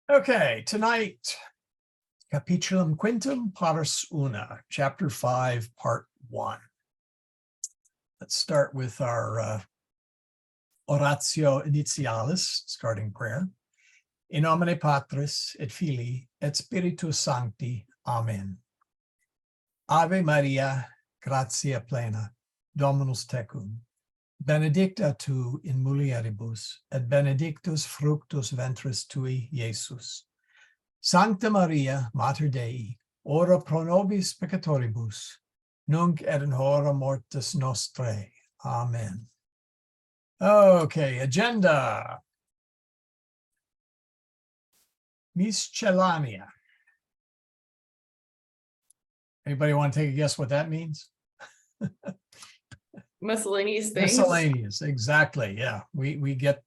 Okay, tonight, Capitulum Quintum, Pars Una, Chapter 5, Part 1. Let's start with our Oratio Initialis, starting prayer. In nomine Patris et Filii et Spiritus Sancti. Amen. Ave Maria, gratia plena, Dominus tecum. Benedicta tu in mulieribus, et benedictus fructus ventris tui, Iesus. Sancta Maria, Mater Dei, ora pro nobis peccatoribus, nunc et in hora mortis nostrae. Amen. Okay, agenda. Miscellanea. Anybody want to take a guess what that means? Miscellaneous things. Miscellaneous, exactly. Yeah, we get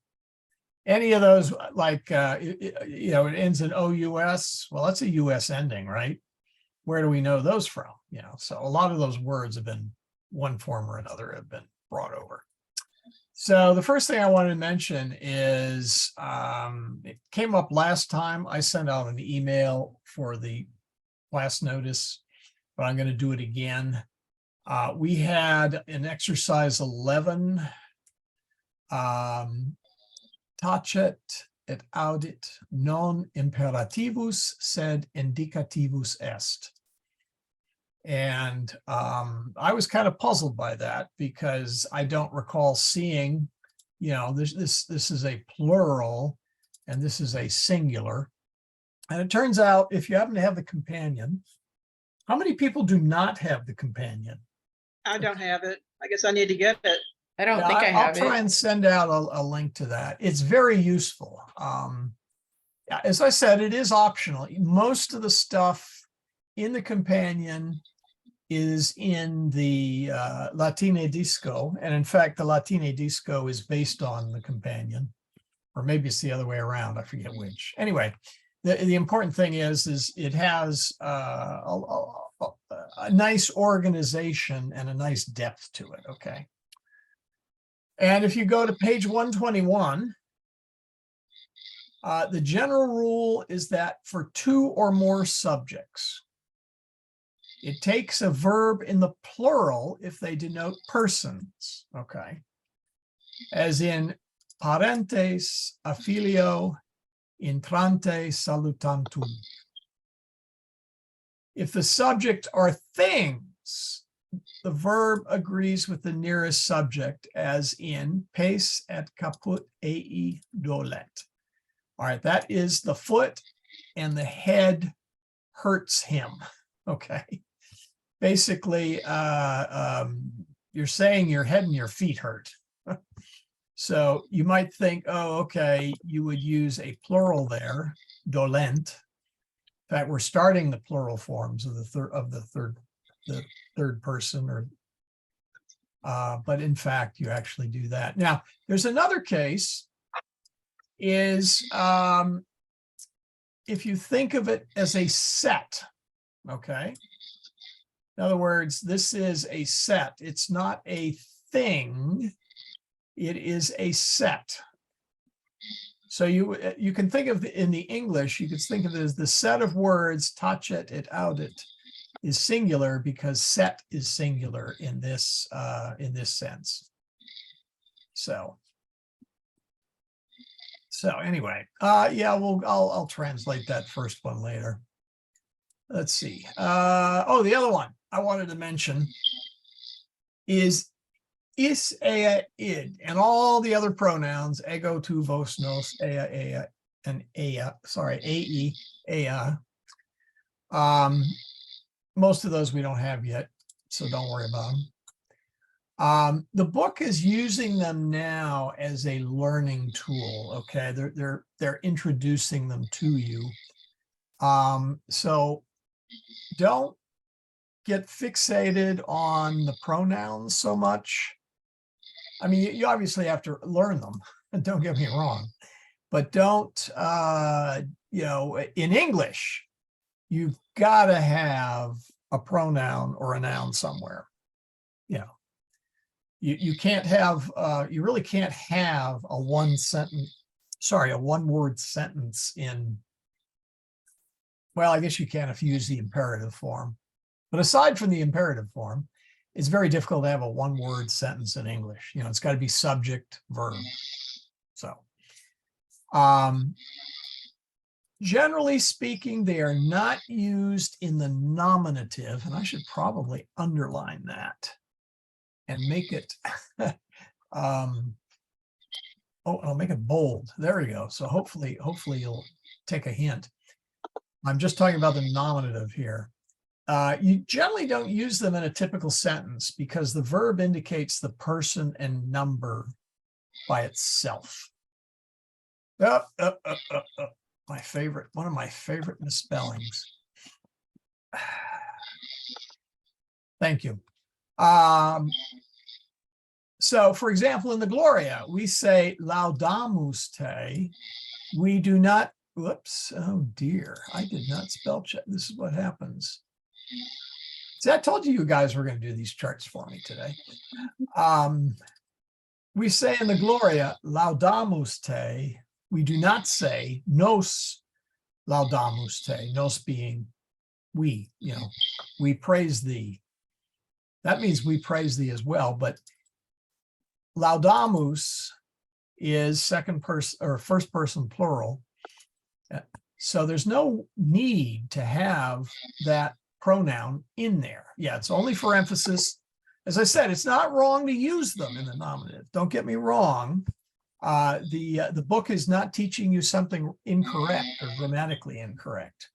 any of those, like it ends in OUS. Well, that's a US ending, right? Where do we know those from? So a lot of those words have been, one form or another, have been brought over. So the first thing I wanted to mention is it came up last time. I sent out an email for the class notice, but I'm going to do it again. We had in exercise 11, tacet et audit non imperativus sed indicativus est. And I was kind of puzzled by that because I don't recall seeing, this is a plural and this is a singular. And it turns out if you happen to have the companion, how many people do not have the companion? I don't have it. I guess I need to get it. I don't think I have I'll try and send out a link to that. It's very useful. As I said, it is optional. Most of the stuff in the companion is in the Latine Disco. And in fact, the Latine Disco is based on the companion, or maybe it's the other way around. I forget which. Anyway, the important thing is it has a nice organization and a nice depth to it. Okay. And if you go to page 121, the general rule is that for two or more subjects, it takes a verb in the plural if they denote persons, okay? As in parentes, affilio, intrante, salutantum. If the subject are things, the verb agrees with the nearest subject, as in pes et caput ei dolet. All right, that is the foot and the head hurts him, okay? Basically, you're saying your head and your feet hurt. So you might think, oh, okay, you would use a plural there, dolent. In fact, we're starting the plural forms of the third person, or but in fact, you actually do that. Now, there's another case is if you think of it as a set, okay? In other words, this is a set. It's not a thing. It is a set. So you can think of in the English, you could think of it as the set of words, tacet et audit, is singular because set is singular in this sense. So anyway, yeah, I'll translate that first one later. Let's see. Oh, the other one I wanted to mention is ea, id, and all the other pronouns, ego, tu, vos, nos, ea, and ea, sorry, ae, ea. Most of those we don't have yet, so don't worry about them. The book is using them now as a learning tool. Okay, they're introducing them to you. So don't get fixated on the pronouns so much. I mean, you obviously have to learn them, don't get me wrong, but don't, in English, you've got to have a pronoun or a noun somewhere. You can't have, you really can't have a one sentence sorry, a one-word sentence in, well, I guess you can if you use the imperative form. But aside from the imperative form, it's very difficult to have a one-word sentence in English. You know, it's got to be subject, verb. So, generally speaking, they are not used in the nominative, and I should probably underline that and make it, oh, I'll make it bold. There we go. So hopefully you'll take a hint. I'm just talking about the nominative here. You generally don't use them in a typical sentence because the verb indicates the person and number by itself. My favorite, one of my favorite misspellings. Thank you. So, for example, in the Gloria, we say laudamus te. We do not, whoops, oh dear, I did not spell check. This is what happens. See, I told you guys were going to do these charts for me today. We say in the Gloria, laudamus te. We do not say nos laudamus te, nos being we, you know, we praise thee. That means we praise thee as well, but laudamus is second person or first person plural. So there's no need to have that pronoun in there. Yeah, it's only for emphasis. As I said, it's not wrong to use them in the nominative. Don't get me wrong. The book is not teaching you something incorrect or grammatically incorrect.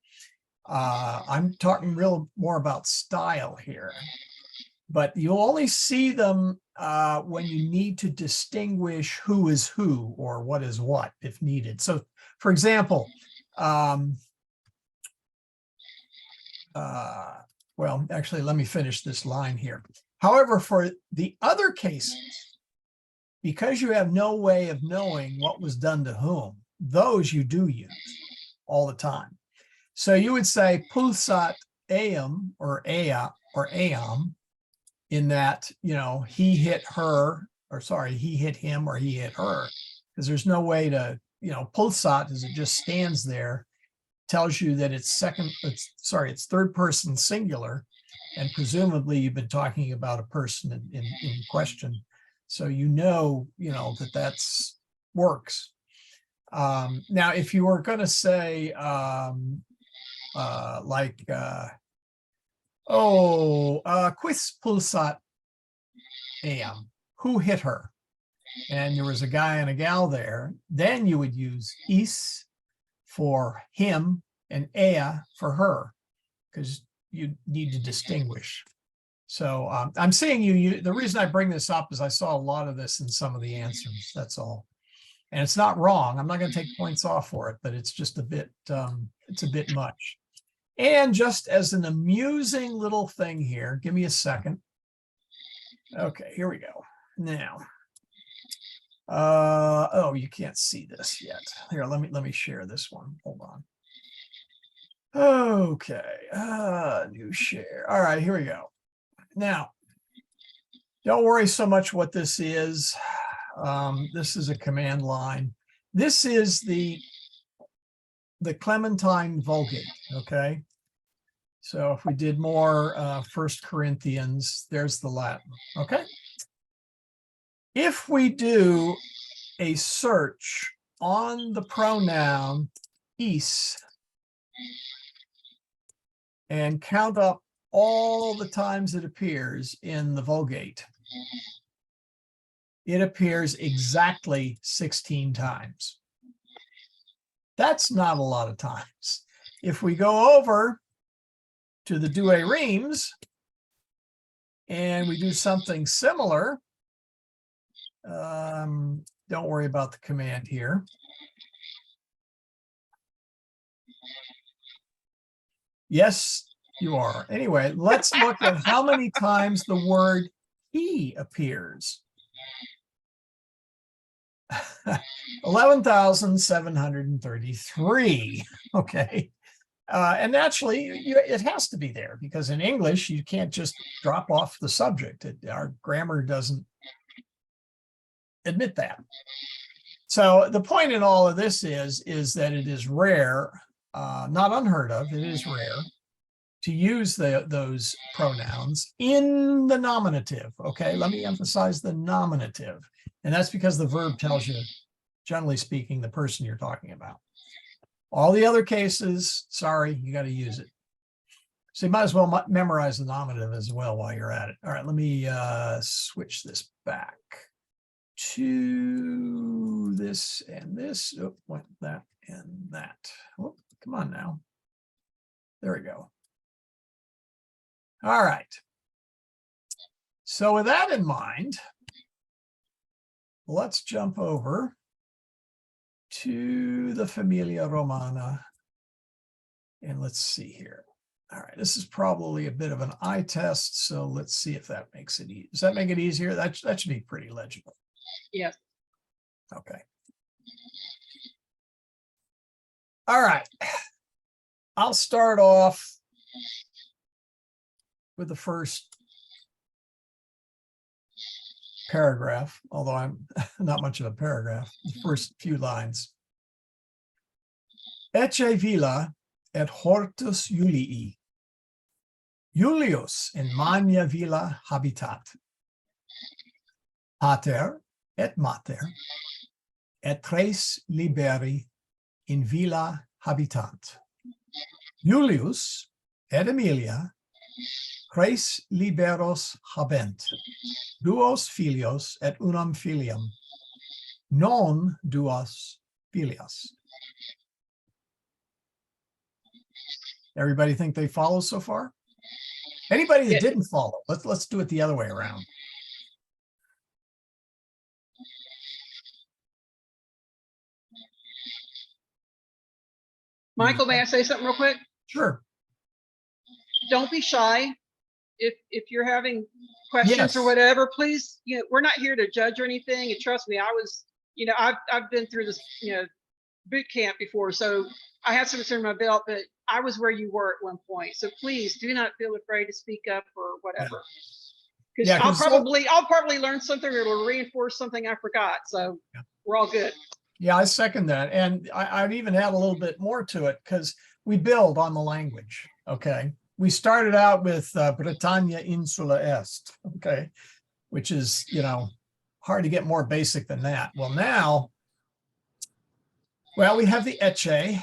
I'm talking more about style here. But you'll only see them when you need to distinguish who is who or what is what if needed. So, for example, well, actually, let me finish this line here. However, for the other cases, because you have no way of knowing what was done to whom, those you do use all the time. So you would say pulsat eam or ea or eam, in that, you know, he hit her, or sorry, he hit him or he hit her, because there's no way to, you know, pulsat as it just stands there, tells you that it's it's third person singular, and presumably you've been talking about a person in question. So you know that that's works. Now, if you were going to say quis pulsat eam, who hit her? And there was a guy and a gal there, then you would use is for him and ea for her, because you need to distinguish. So I'm seeing the reason I bring this up is I saw a lot of this in some of the answers, that's all. And it's not wrong. I'm not going to take points off for it, but it's just a bit, it's a bit much. And just as an amusing little thing here, give me a second. Okay, here we go. Now, oh, you can't see this yet. Here, let me share this one. Hold on. Okay, new share. All right, here we go. Now, don't worry so much what this is. This is a command line. This is the Clementine Vulgate, okay? So if we did more 1 Corinthians, there's the Latin, okay? If we do a search on the pronoun is and count up all the times it appears in the Vulgate, it appears exactly 16 times. That's not a lot of times. If we go over to the Douay Rheims and we do something similar, don't worry about the command here. Yes, you are. Anyway, let's look at how many times the word he appears. 11,733. Okay. And naturally, it has to be there because in English, you can't just drop off the subject. Our grammar doesn't admit that. So the point in all of this is that it is rare, not unheard of, it is rare to use those pronouns in the nominative. Okay, let me emphasize the nominative. And that's because the verb tells you, generally speaking, the person you're talking about. All the other cases, sorry, you got to use it. So you might as well memorize the nominative as well while you're at it. All right, let me switch this back to this and this. Oh, went that and that. Oh, come on now. There we go. All right. So with that in mind, let's jump over to the Familia Romana. And let's see here. All right, this is probably a bit of an eye test, so let's see if that makes it easy. Does that make it easier? That should be pretty legible. Yes. Okay. All right. I'll start off with the first paragraph, although I'm not much of a paragraph, the first few lines. Ecce villa et hortus Julii. Julius in magna villa habitat. Pater et mater et tres liberi in villa habitant. Julius et Emilia tres liberos habent, duos filios et unam filium, non duos filias. Everybody think they follow so far? Anybody that Yeah. didn't follow, let's do it the other way around. Michael, may I say something real quick? Sure. Don't be shy. If you're having questions Yes. or whatever, please, we're not here to judge or anything. And trust me, I've been through this, boot camp before, so I have some under my belt, but I was where you were at one point. So please do not feel afraid to speak up or whatever. Because Yeah, I'll probably learn something or it'll reinforce something I forgot. So we're all good. Yeah, I second that. And I'd even add a little bit more to it because we build on the language. Okay. We started out with Britannia Insula Est. Okay. Which is, hard to get more basic than that. Well, now, we have the ecce,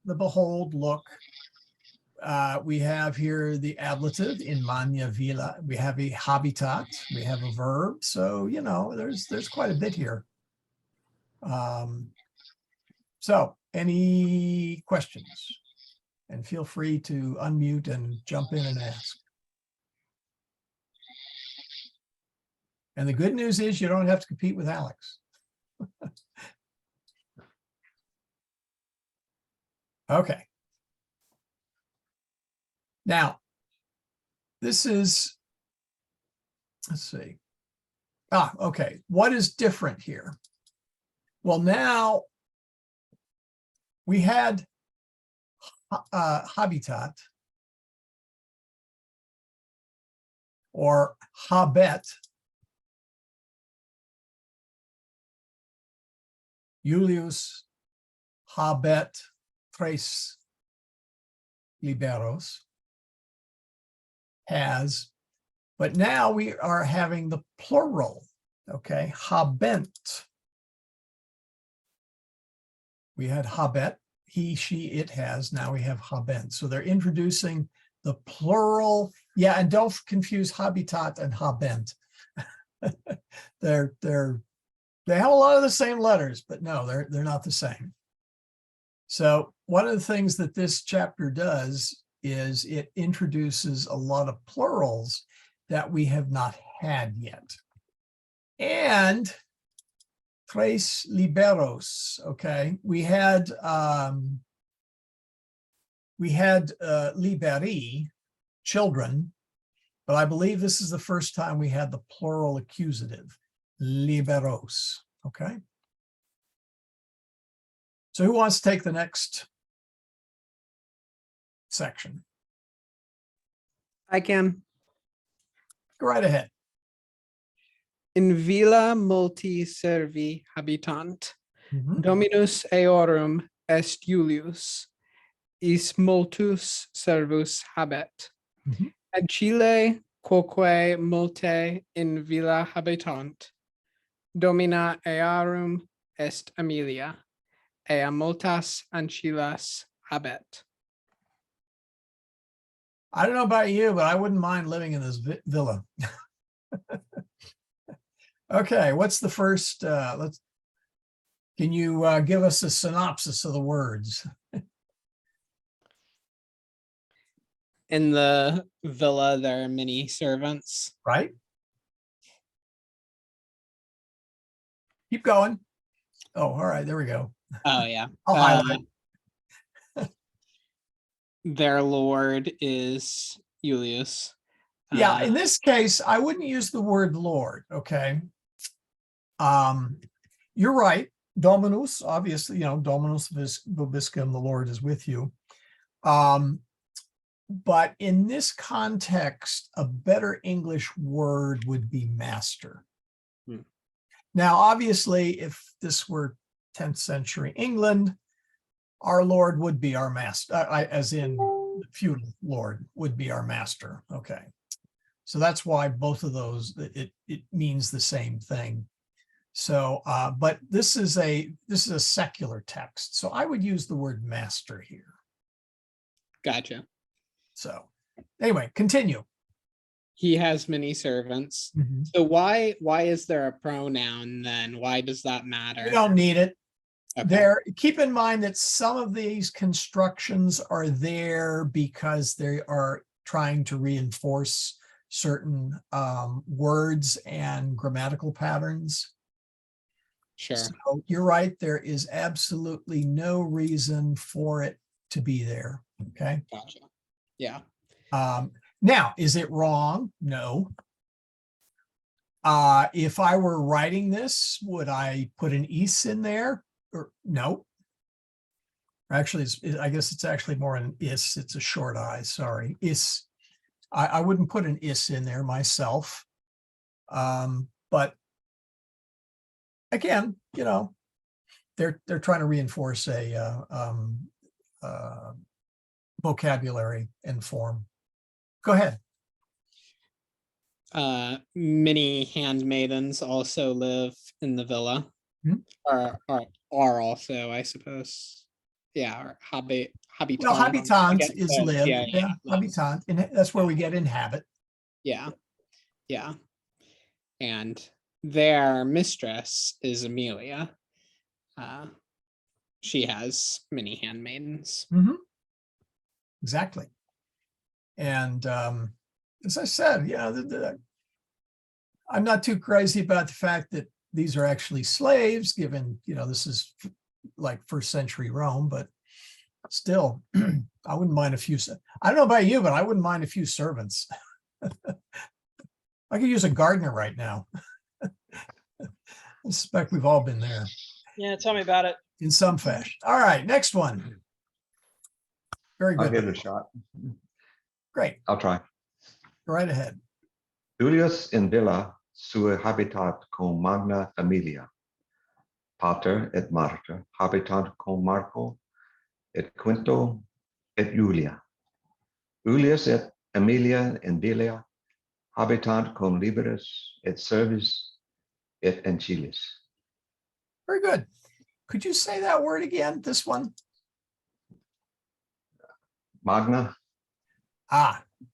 the behold, look. We have here the ablative in magna villa. We have a habitat. We have a verb. So, there's quite a bit here. So any questions? And feel free to unmute and jump in and ask. And the good news is you don't have to compete with Alex. Okay. Now, this is, let's see. Okay. What is different here? Well, now we had habitat or habet. Julius habet tres liberos, has, but now we are having the plural, okay, habent. We had habet, he, she, it has, now we have habent. So they're introducing the plural. Yeah, and don't confuse habitat and habent. They have a lot of the same letters, but no, they're not the same. So one of the things that this chapter does is it introduces a lot of plurals that we have not had yet. And tres liberos, okay, we had liberi, children, but I believe this is the first time we had the plural accusative, liberos, okay? So who wants to take the next section? I can. Go right ahead. In villa multi servi habitant. Mhm. Dominus eorum est Julius, is multus servus habet. Mhm. Ancile quoque multe in villa habitant. Domina earum est Amelia, ea multas ancilas habet. I don't know about you, but I wouldn't mind living in this villa. Okay, what's the first, can you give us a synopsis of the words? In the villa, there are many servants. Right? Keep going. Oh, all right, there we go. Oh, yeah. I'll highlight. Their lord is Julius. Yeah, in this case, I wouldn't use the word Lord, okay? You're right. Dominus, obviously, Dominus vobiscum, the Lord is with you. But in this context, a better English word would be master. Hmm. Now, obviously, if this were 10th century England, our Lord would be our master, as in the feudal Lord would be our master. Okay. So that's why both of those, it means the same thing. So, but this is a secular text. So I would use the word master here. Gotcha. So anyway, continue. He has many servants. Mhm. So why is there a pronoun then? Why does that matter? You don't need it. Okay. Keep in mind that some of these constructions are there because they are trying to reinforce certain words and grammatical patterns. Sure. So you're right. There is absolutely no reason for it to be there. Okay. Gotcha. Yeah. Now, is it wrong? No. If I were writing this, would I put an is in there? Or no? Actually, I guess it's actually more an is. It's a short I. Sorry, is. I wouldn't put an is in there myself. But again, they're trying to reinforce a vocabulary and form. Go ahead. Many handmaidens also live in the villa. Hmm. Are also, I suppose. Yeah, or habitant. Well, habitant is live. Yeah, Yeah, lives. habitant, and that's where we get inhabit. Yeah. Yeah. And their mistress is Amelia. She has many handmaidens. Mhm. Exactly. And as I said, I'm not too crazy about the fact that these are actually slaves, given, this is like first century Rome, but still, I wouldn't mind a few. I don't know about you, but I wouldn't mind a few servants. I could use a gardener right now. I suspect we've all been there Yeah, tell me about it. in some fashion. All right, next one. Very I'll good. give it a shot. Great. I'll try. Go right ahead. Julius in villa sua habitat cum magna familia. Pater et Mater habitant cum Marco et Quinto et Julia. Julius et Amelia in villa habitant cum liberis et servis et ancilis. Very good. Could you say that word again? This one? Magna.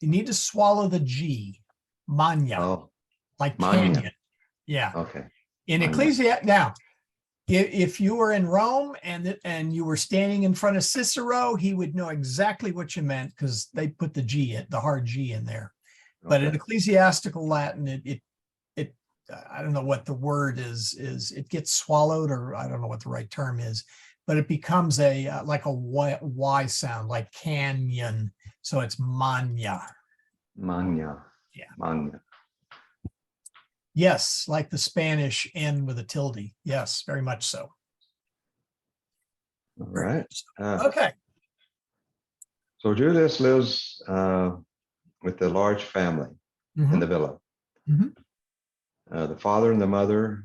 You need to swallow the G. Magna, Oh, like Magna. canyon. Yeah. okay. In Magna. Ecclesiastes, now, if you were in Rome and you were standing in front of Cicero, he would know exactly what you meant because they put the G, the hard G in there. But in Okay. ecclesiastical Latin, it I don't know what the word is it gets swallowed, or I don't know what the right term is, but it becomes like a Y sound, like canyon. So it's magna. Magna. Yeah. Magna. Yes, like the Spanish N with a tilde. Yes, very much so. All Very right. much so. Okay. So Julius lives with a large family in Mhm. the villa. Mhm. The father and the mother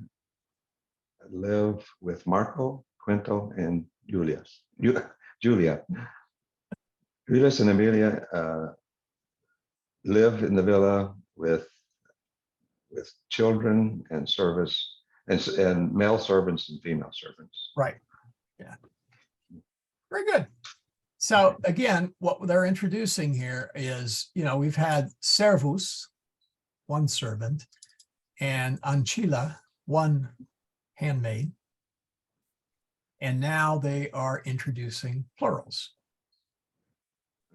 live with Marco, Quinto, and Julius. Julia. Julius and Amelia live in the villa with children and service and male servants and female servants. Right. Yeah. Very good. So again, what they're introducing here is, we've had servus, one servant, and ancilla, one handmaid. And now they are introducing plurals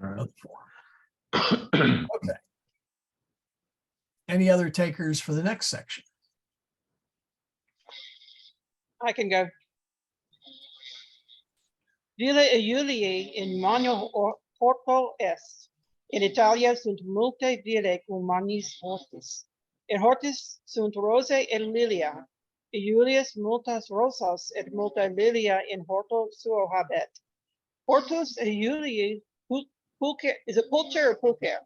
All right. of the form. Okay. Any other takers for the next section? I can go. Villa e Iuliae in Magno Horto est. In Italia sunt multe ville cum magnis hortis. In hortis sunt rosae et lilia. Iulius multas rosas et multa lilia in horto suo habet. Hortus e Iuliae pulcher, is it pulcher or pulcher?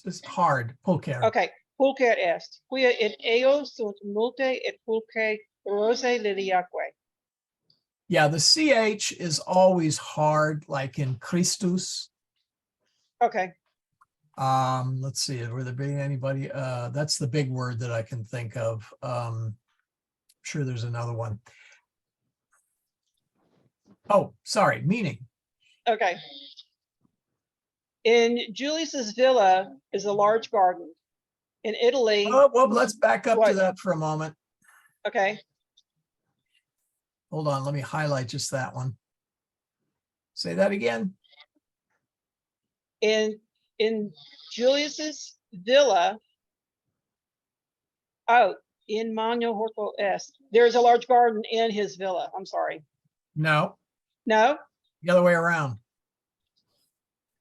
It's hard, pulcher. Okay, pulcher est. Quia in eo sunt multe et pulcher rosae liliaque. Yeah, the CH is always hard, like in Christus. Okay, Let's see, were there be anybody? That's the big word that I can think of. Sure, there's another one. Oh, sorry, meaning. okay. In Julius's villa is a large garden. In Italy, Oh, well, let's back up to What? that for a moment. okay, Hold on, let me highlight just that one. Say that again. in Julius's villa, oh, in Magno Horto est, there's a large garden in his villa. I'm sorry. No, No, the other way around.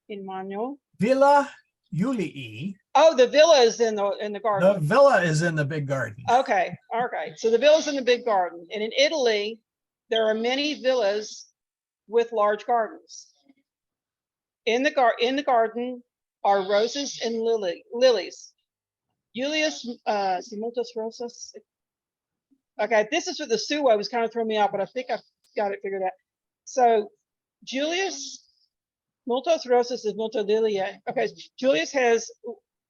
in Magno. Villa Iulii. Oh, the villa is in the The garden. villa is in the big garden. Okay, all right. So the villa's in the big garden. And in Italy, there are many villas with large gardens. In the garden are roses and lilies. Julius, multas rosas. Okay, this is where the suo was kind of throwing me out, but I think I've got it figured out. So Julius, multas rosas is multa lilia. Okay, Julius has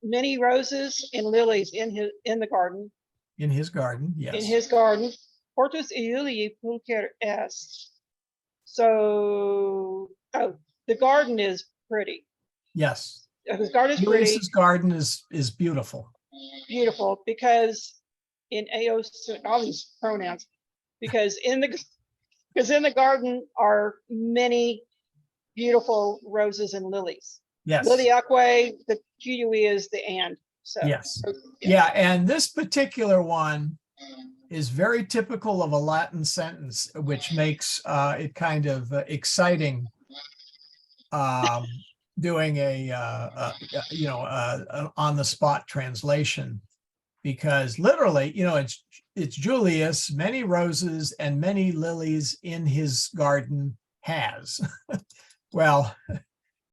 many roses and lilies in the garden. In his garden, yes. In his garden. Hortus Iuliae pulcher est. So, oh, the garden is pretty. Yes. His garden is pretty, Julius's garden is beautiful. beautiful, because in Eos, all these pronouns, because in the garden are many beautiful roses and lilies. Yes. Liliaque, the QUE is the and. So Yes. Yeah, and this particular one is very typical of a Latin sentence, which makes it kind of exciting doing a on the spot translation, because literally, it's Julius, many roses and many lilies in his garden has. Well,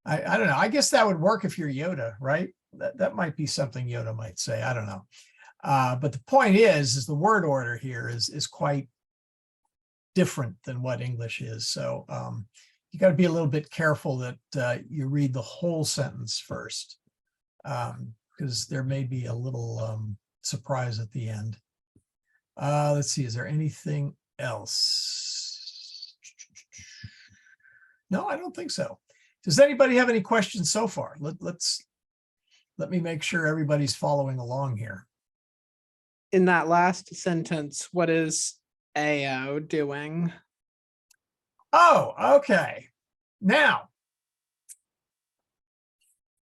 I don't know. I guess that would work if you're Yoda, right? That might be something Yoda might say. I don't know. But the point is the word order here is quite different than what English is. So you got to be a little bit careful that you read the whole sentence first, because there may be a little surprise at the end. Let's see, is there anything else? No, I don't think so. Does anybody have any questions so far? Let me make sure everybody's following along here. In that last sentence, what is AO doing? Oh, okay. Now,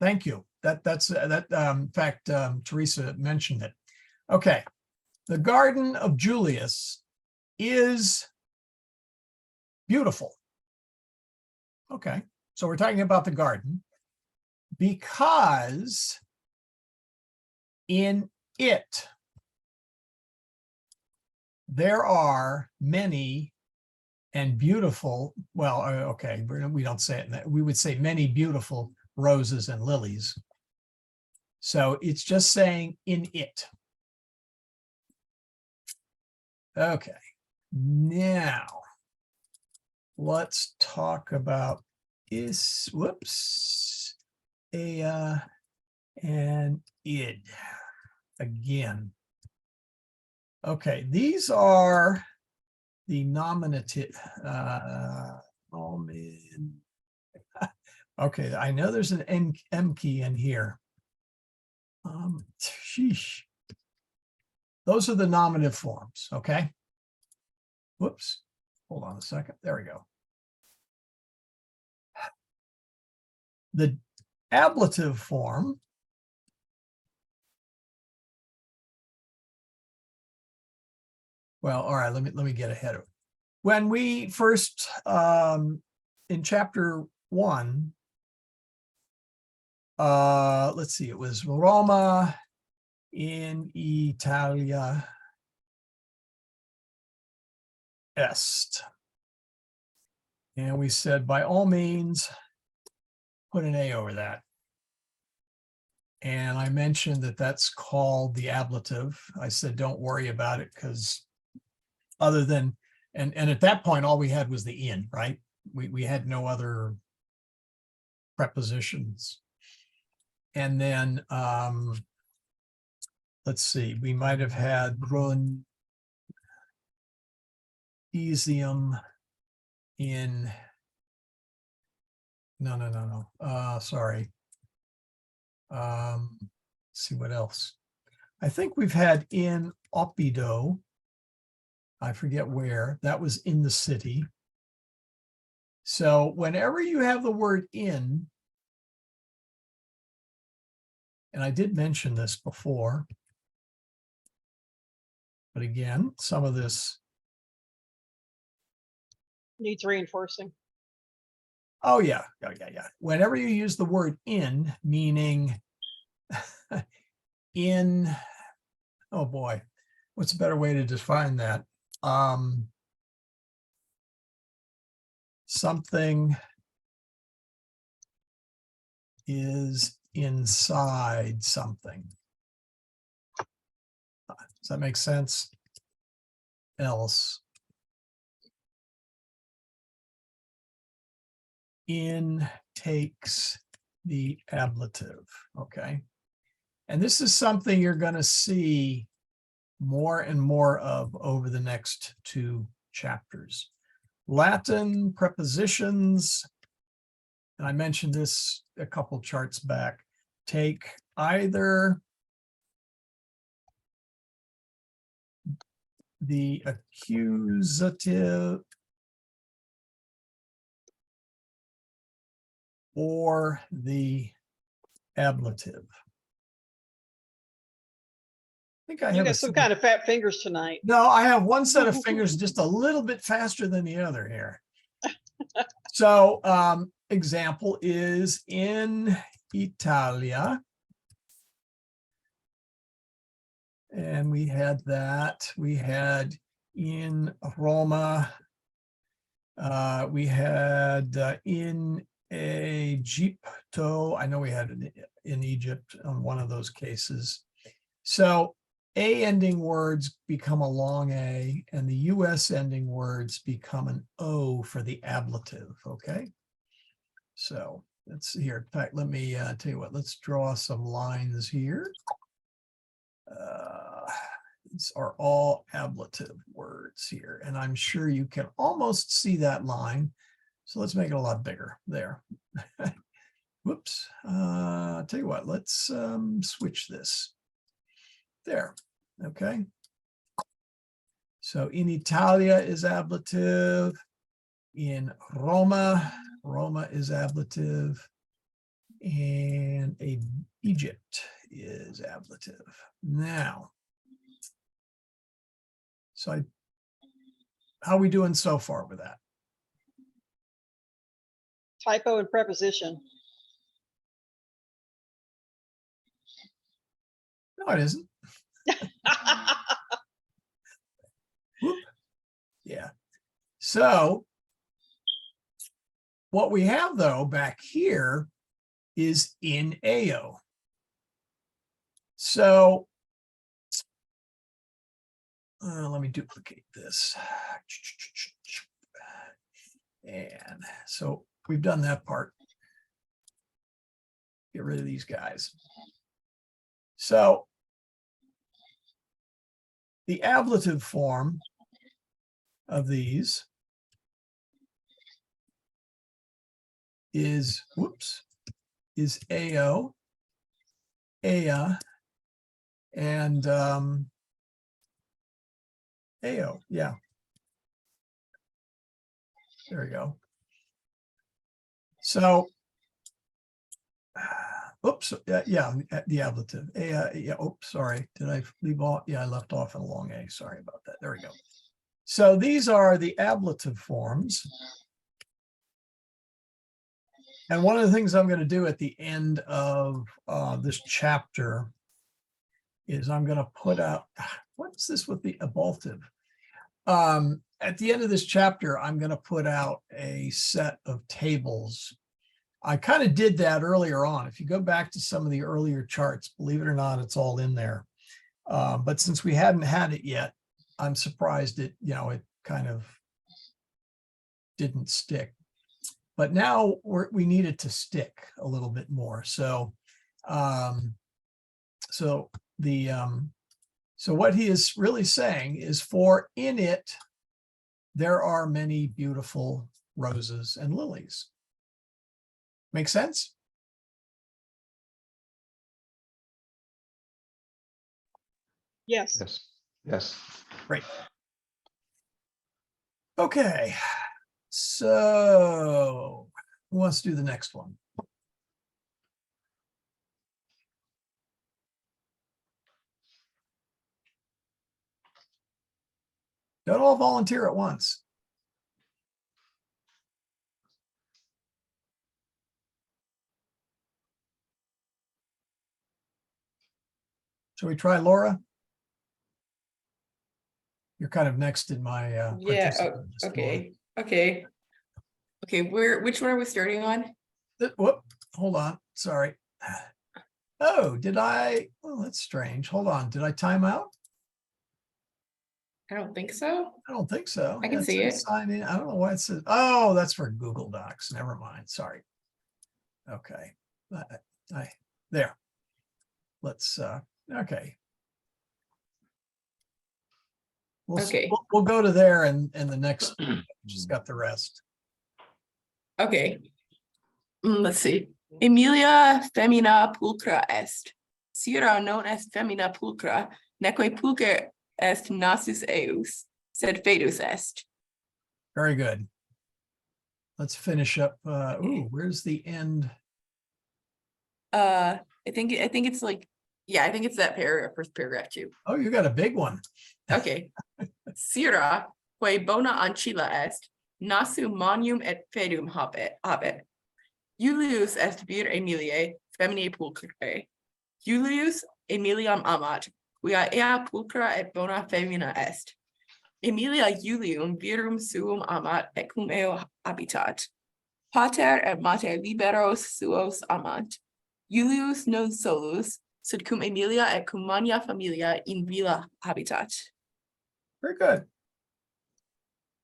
thank you. In fact, Teresa mentioned it. Okay. The garden of Julius is beautiful. Okay. So we're talking about the garden because in it, there are many and beautiful, well, okay, we don't say it, we would say many beautiful roses and lilies. So it's just saying in it. Okay, now let's talk about whoops, ea and id again. Okay, these are the nominative. Okay, I know there's an M key in here. Sheesh. Those are the nominative forms, okay? Whoops, hold on a second. There we go. The ablative form well, all right, let me get ahead of it. When we first in chapter 1, let's see, it was Roma in Italia est. And we said, by all means, put an A over that. And I mentioned that that's called the ablative. I said, don't worry about it because other than, and at that point, all we had was the in, right? We had no other prepositions. And then, let's see, we might have had grun, easium in, no, sorry. Let's see what else. I think we've had in Oppido. I forget where, that was in the city. So whenever you have the word in, and I did mention this before, but again, some of this. Needs reinforcing. Oh yeah. Whenever you use the word in, meaning in, oh boy, what's a better way to define that? Something is inside something. Does that make sense? Else. In takes the ablative, okay? And this is something you're going to see more and more of over the next 2 chapters. Latin prepositions, and I mentioned this a couple charts back, take either the accusative or the ablative. I think I You have got some kind of fat fingers tonight. No, I have one set of fingers just a little bit faster than the other here. So example is in Italia. And we had that. We had in Roma. We had in Egypto. I know we had in Egypt on one of those cases. So A ending words become a long A, and the US ending words become an O for the ablative, okay? So let's see here. In fact, let me tell you what, let's draw some lines here. These are all ablative words here, and I'm sure you can almost see that line. So let's make it a lot bigger there. Whoops. Tell you what, let's switch this. There, okay. So in Italia is ablative. In Roma, Roma is ablative. And Egypt is ablative. Now, so how are we doing so far with that? Typo and preposition. No, it isn't. Whoop. Yeah. So what we have though back here is in AO. So let me duplicate this. And so we've done that part. Get rid of these guys. So the ablative form of these is, whoops, is AO, AYA, and AO, yeah. There we go. So, oops, yeah, the ablative. Yeah, oops, sorry. Did I leave off? Yeah, I left off in a long A. Sorry about that. There we go. So these are the ablative forms. And one of the things I'm going to do at the end of this chapter is I'm going to put out, what's this with the ablative? At the end of this chapter, I'm going to put out a set of tables. I kind of did that earlier on. If you go back to some of the earlier charts, believe it or not, it's all in there. But since we hadn't had it yet, I'm surprised it kind of didn't stick. But now we need it to stick a little bit more. So, so what he is really saying is, for in it, there are many beautiful roses and lilies. Make sense? Yes. Yes. Yes. Great. Okay. So who wants to do the next one? Don't all volunteer at once. Shall we try Laura? You're kind of next in my Yeah, participant list, okay. Which one are we starting on? Laura. Whoop, hold on. Sorry. Oh, did I? Oh, that's strange. Hold on. Did I time out? I don't think so. I don't think so. I can Yeah, see says it. Sign in. I don't know why it says. Oh, that's for Google Docs. Never mind. Sorry. Okay. There. Let's. Okay. Okay. We'll go to there, and the next just got the rest. Okay. Let's see. Emilia femina pulchra est. Sira non est femina pulchra, neque pulcher est nasus eus, sed fedus est. Very good. Let's finish up. Ooh, where's the end? I think it's like, yeah, I think it's that paragraph, first paragraph too. Oh, you got a big one. Okay. Sira, quae bona ancilla est, nasu monium et fedum habet. Julius est vir Emiliae, feminae pulchrae. Julius Emiliam amat, quia ea pulchra et bona femina est. Emilia Julium virum suum amat et cum eo habitat. Pater et mater liberos suos amant. Julius non solus, sed cum Emilia et cum mania familia in villa habitat. Very good.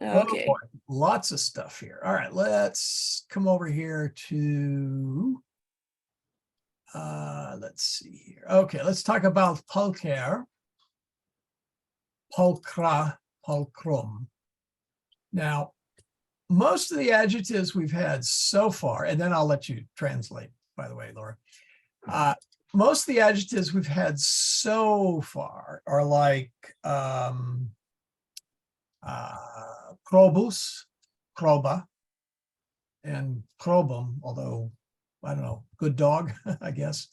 Okay. Oh, boy. Lots of stuff here. All right, let's come over here to, let's see here. Okay, let's talk about pulcher, pulchra, pulchrum. Now, most of the adjectives we've had so far, and then I'll let you translate, by the way, Laura. Most of the adjectives we've had so far are like probus, proba, and probum, although I don't know, good dog, I guess,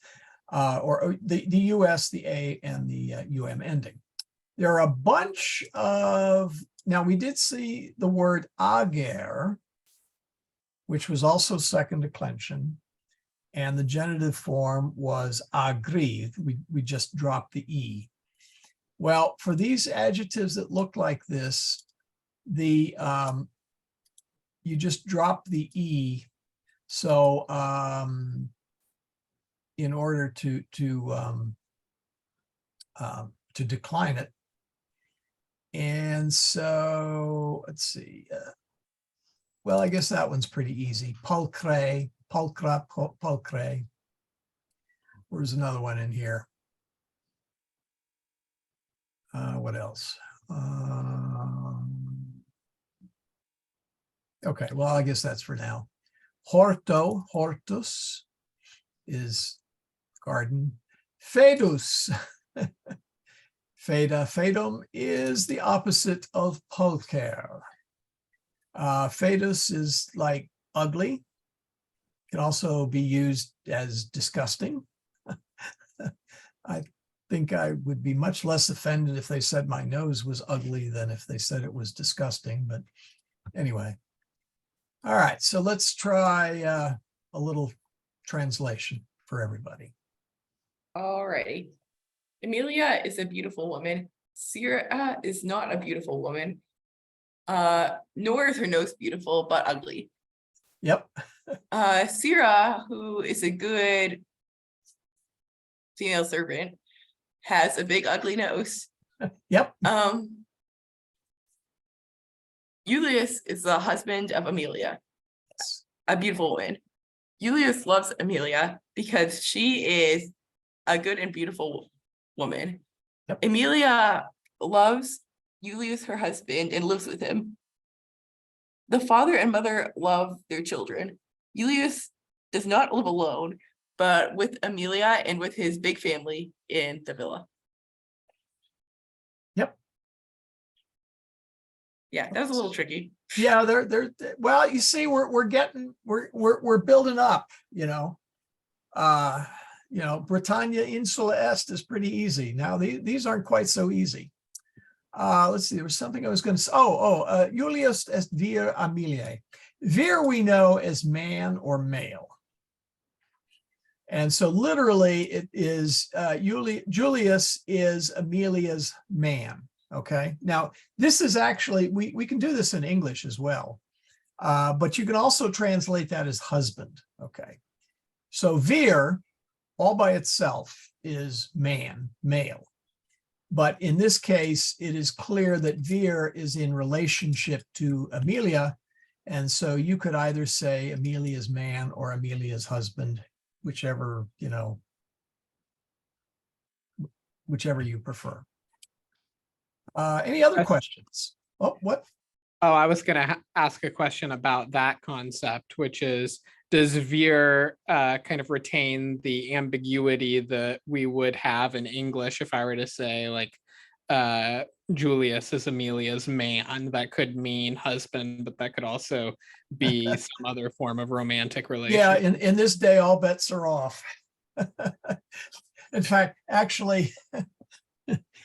or the US, the A, and the UM ending. There are a bunch of, now we did see the word ager, which was also second declension, and the genitive form was agri. We just dropped the E. Well, for these adjectives that look like this, the you just drop the E. So in order to decline it, And so, let's see. Well, I guess that one's pretty easy. Pulcre, pulcra, pulcre. Where's another one in here? What else? Okay, well, I guess that's for now. Horto, hortus is garden. Fedus. Feda, fedum is the opposite of pulcher. Fedus is like ugly. Can also be used as disgusting. I think I would be much less offended if they said my nose was ugly than if they said it was disgusting, but anyway. All right, so let's try a little translation for everybody. Alrighty. Emilia is a beautiful woman. Sira is not a beautiful woman. Nor is her nose beautiful, but ugly. Yep. Sira, who is a good female servant, has a big ugly nose. Yep. Julius is the husband of Amelia, a beautiful woman. Julius loves Amelia because she is a good and beautiful woman. Yep. Amelia loves Julius, her husband, and lives with him. The father and mother love their children. Julius does not live alone, but with Amelia and with his big family in the villa. Yep. Yeah, that was a little tricky. Yeah, they're well, you see, we're building up, Britannia Insula Est is pretty easy. Now these aren't quite so easy. Let's see, there was something I was going to say. Julius est vir Ameliae. Vir we know as man or male. And so literally it is Julius is Amelia's man. Okay. Now this is actually, we can do this in English as well. But you can also translate that as husband. Okay. So vir all by itself is man, male. But in this case, it is clear that vir is in relationship to Amelia. And so you could either say Amelia's man or Amelia's husband, whichever you prefer. Any other questions? Oh, what? Oh, I was going to ask a question about that concept, which is, does vir kind of retain the ambiguity that we would have in English if I were to say, like, Julius is Amelia's man? That could mean husband, but that could also be some other form of romantic relationship. Yeah, in this day, all bets are off. In fact, actually,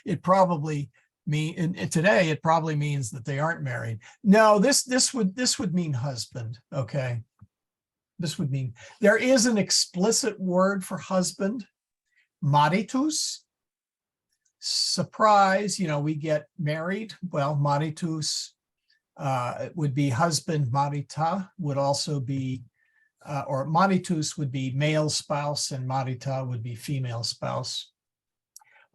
it probably today it probably means that they aren't married. No, this would mean husband. Okay. This would mean, there is an explicit word for husband, maritus. Surprise, we get married. Well, maritus would be husband, marita would also be, or maritus would be male spouse and marita would be female spouse.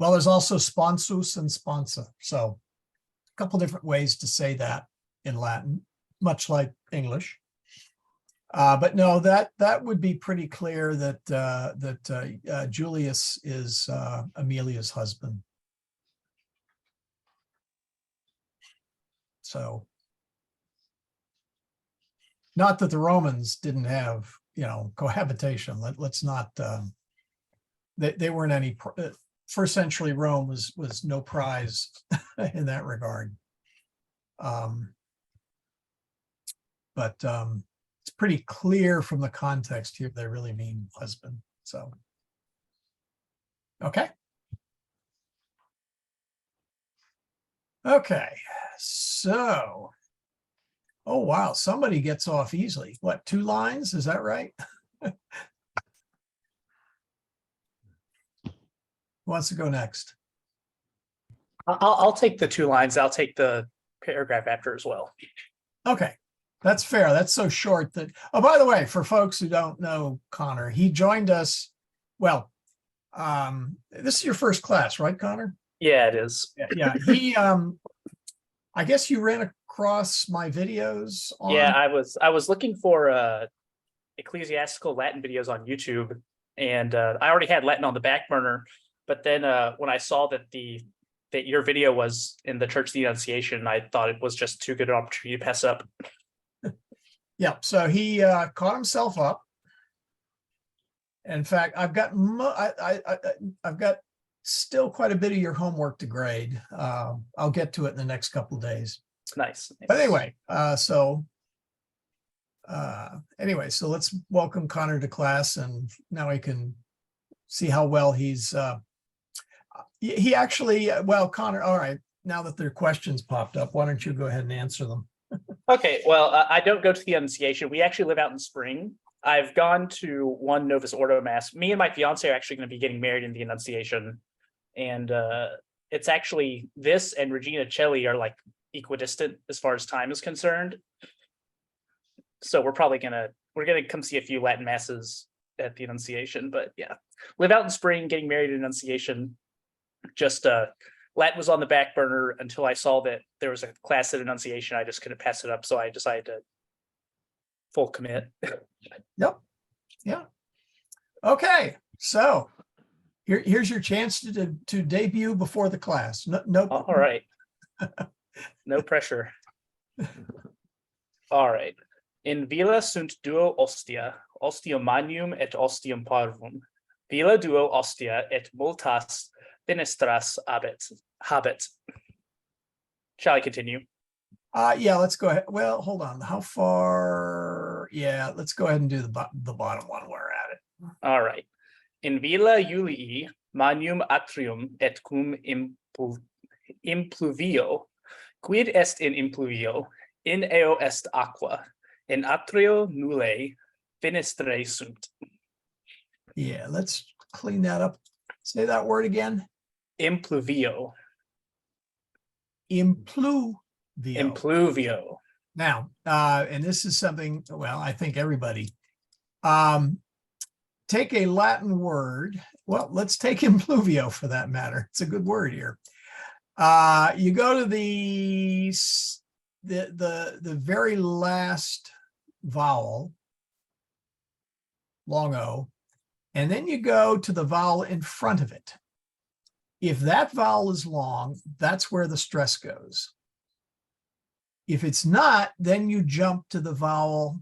Well, there's also sponsus and sponsa. So a couple different ways to say that in Latin, much like English. But no, that would be pretty clear that Julius is Amelia's husband. So, not that the Romans didn't have, cohabitation. Let's not. They weren't any. First century Rome was no prize in that regard. But it's pretty clear from the context here they really mean husband. So, okay. Okay, so, oh wow, somebody gets off easily. What, 2 lines? Is that right? Who wants to go next? I'll take the 2 lines. I'll take the paragraph after as well. Okay, that's fair. That's so short that, oh, by the way, for folks who don't know Connor, he joined us. Well, this is your first class, right, Connor? Yeah, it is. Yeah, I guess you ran across my videos on. Yeah, I was looking for ecclesiastical Latin videos on YouTube, and I already had Latin on the back burner. But then when I saw that your video was in the Church of the Annunciation, I thought it was just too good an opportunity to pass up. Yeah, so he caught himself up. In fact, I've got I've got still quite a bit of your homework to grade. I'll get to it in the next couple of days. Nice. But anyway, so let's welcome Connor to class, and now we can see how well he's. He actually, well, Connor. All right, now that their questions popped up, why don't you go ahead and answer them? Okay, well, I don't go to the Annunciation. We actually live out in Spring. I've gone to one Novus Ordo Mass. Me and my fiance are actually going to be getting married in the Annunciation. And it's actually this and Regina Celli are like equidistant as far as time is concerned. So we're gonna come see a few Latin masses at the Annunciation. But yeah, live out in Spring, getting married in Annunciation. Just Latin was on the back burner until I saw that there was a class at Annunciation. I just couldn't pass it up, so I decided to full commit. Yep. Yeah. Okay. So here's your chance to debut before the class. No. All right. No pressure. All right. In villa sunt duo ostia, ostium magnum et ostium parvum. Villa duo ostia et multas fenestras habet. Shall I continue? Yeah, let's go ahead. Well, hold on. How far? Yeah, let's go ahead and do the bottom one. We're at it. All right. In villa Julii magnum atrium et cum impluvio, quid est in impluvio, in eo est aqua, in atrio nulle fenestrae sunt. Yeah, let's clean that up. Say that word again. Impluvio. Impluvio. Impluvio. Now, and this is something, well, I think everybody, take a Latin word. Well, let's take impluvio for that matter. It's a good word here. You go to the very last vowel, long O, and then you go to the vowel in front of it. If that vowel is long, that's where the stress goes. If it's not, then you jump to the vowel,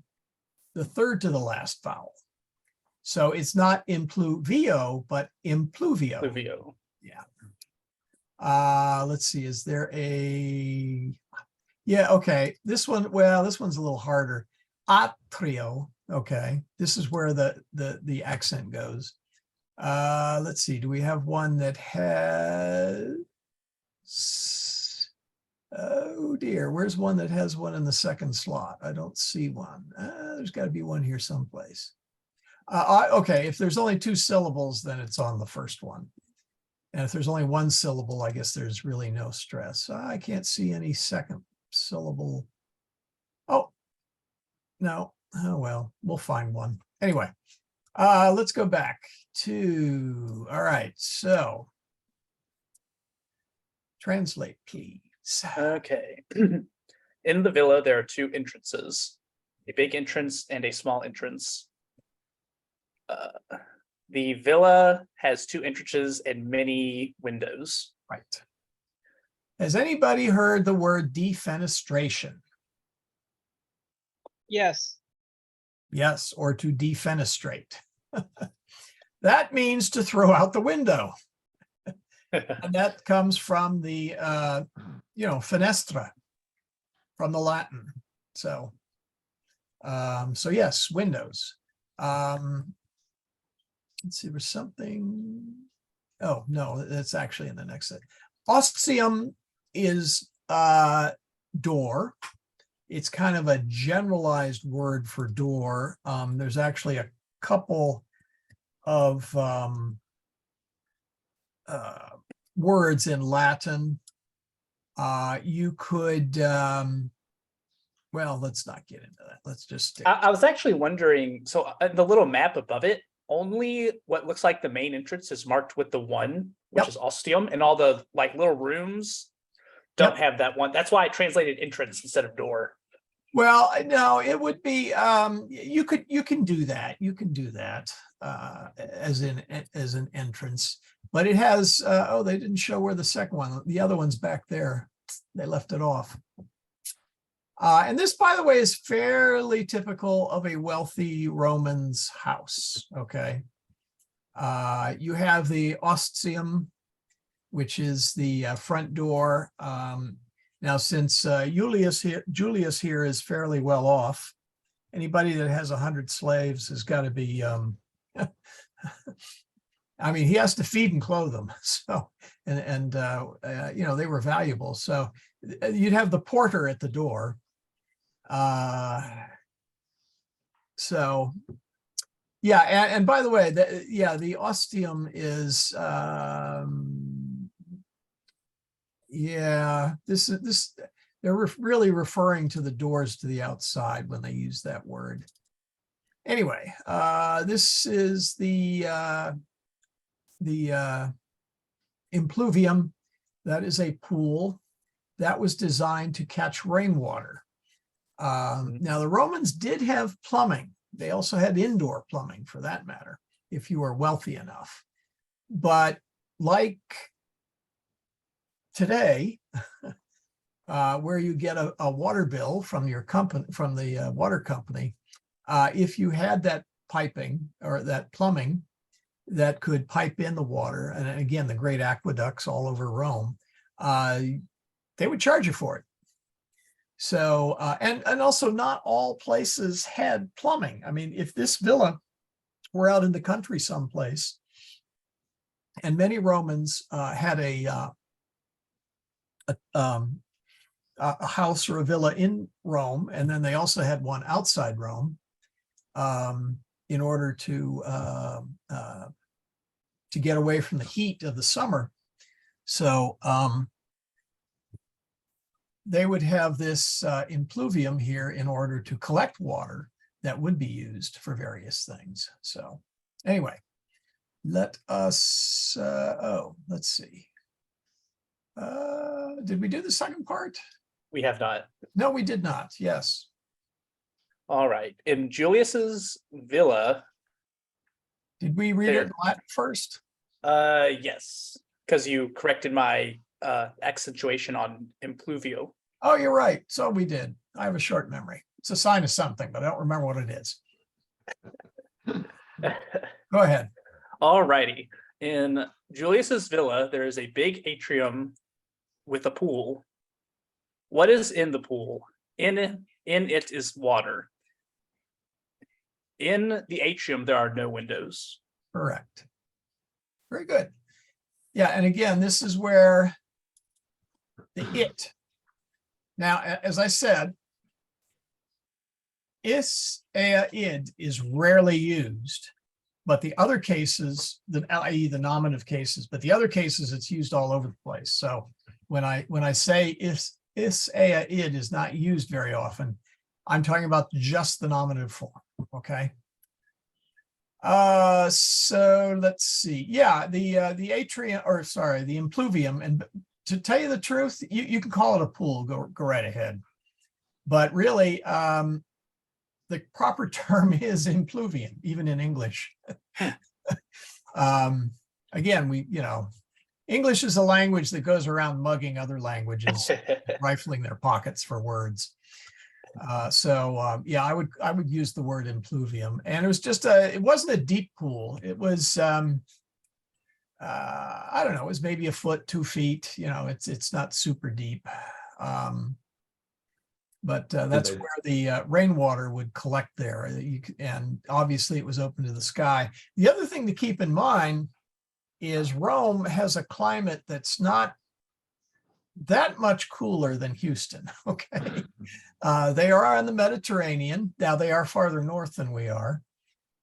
the third to the last vowel. So it's not impluvio, but impluvio. Impluvio. Yeah. Let's see, is there a, yeah, okay. This one, well, this one's a little harder. Atrio, okay. This is where the accent goes. Let's see, do we have one that has, oh dear, where's one that has one in the second slot? I don't see one. There's got to be one here someplace. Okay, if there's only 2 syllables, then it's on the first one. And if there's only 1 syllable, I guess there's really no stress. I can't see any second syllable. Oh, no. Oh, well, we'll find one. Anyway, let's go back to, all right, so translate, please. Okay. In the villa, there are 2 entrances, a big entrance and a small entrance. The villa has 2 entrances and many windows. Right. Has anybody heard the word defenestration? Yes. Yes, or to defenestrate. That means to throw out the window. And that comes from the, fenestra, from the Latin. So, so yes, windows. Let's see, there's something. Oh, no, that's actually in the next set. Ostium is door. It's kind of a generalized word for door. There's actually a couple of words in Latin. You could, well, let's not get into that. Let's just stick. I was actually wondering, so the little map above it, only what looks like the main entrance is marked with the 1, which Yep. is ostium, and all the like little rooms don't have that one. That's why I translated entrance instead of door. Well, no, it would be, you can do that. You can do that as an entrance, but it has, oh, they didn't show where the second one, the other one's back there. They left it off. And this, by the way, is fairly typical of a wealthy Roman's house, okay? You have the ostium, which is the front door. Now, since Julius here is fairly well off, anybody that has 100 slaves has got to be, I mean, he has to feed and clothe them. So, and you know, they were valuable. So you'd have the porter at the door. So, yeah, and by the way, the ostium is, yeah, this they're really referring to the doors to the outside when they use that word. Anyway, this is the impluvium. That is a pool that was designed to catch rainwater. Now the Romans did have plumbing. They also had indoor plumbing, for that matter, if you were wealthy enough. But like today, where you get a water bill from your company, from the water company, if you had that piping or that plumbing that could pipe in the water, and again, the great aqueducts all over Rome, they would charge you for it. So, and also not all places had plumbing. I mean, if this villa were out in the country someplace, and many Romans had a house or a villa in Rome, and then they also had one outside Rome, in order to get away from the heat of the summer. So they would have this impluvium here in order to collect water that would be used for various things. So anyway, let us, let's see. Did we do the second part? We have not. No, we did not. Yes. All right. In Julius's villa. Did we read it in Latin first? Yes, because you corrected my accentuation on impluvio. Oh, you're right. So we did. I have a short memory. It's a sign of something, but I don't remember what it is. Go ahead. All righty. In Julius's villa, there is a big atrium with a pool. What is in the pool? In it is water. In the atrium, there are no windows. Correct. Very good. Yeah, and again, this is where the it. Now, as I said, is, ea, id is rarely used, but the other cases, i.e. the nominative cases, but the other cases, it's used all over the place. So when I say is, ea, id is not used very often, I'm talking about just the nominative form, okay? So let's see. Yeah, the atrium, or sorry, the impluvium, and to tell you the truth, you can call it a pool, go right ahead. But really, the proper term is impluvium, even in English. Again, English is a language that goes around mugging other languages, rifling their pockets for words. Yeah, I would use the word impluvium, and it was just it wasn't a deep pool. It was, I don't know, it was maybe a foot, 2 feet, it's not super deep. But that's where the rainwater would collect there. And obviously it was open to the sky. The other thing to keep in mind is Rome has a climate that's not that much cooler than Houston, okay? They are on the Mediterranean. Now they are farther north than we are.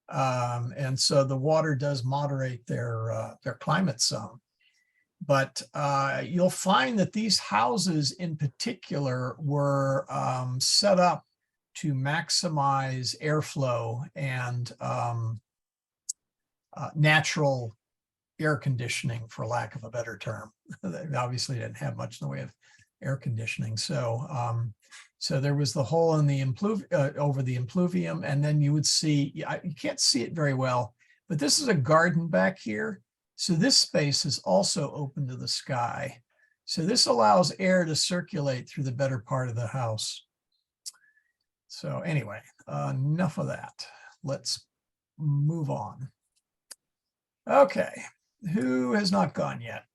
And so the water does moderate their climate some. But you'll find that these houses in particular were set up to maximize airflow and natural air conditioning, for lack of a better term. They obviously didn't have much in the way of air conditioning. So there was the hole in the over the impluvium, and then you would see, you can't see it very well, but this is a garden back here. So this space is also open to the sky. So this allows air to circulate through the better part of the house. So anyway, enough of that. Let's move on. Okay, who has not gone yet?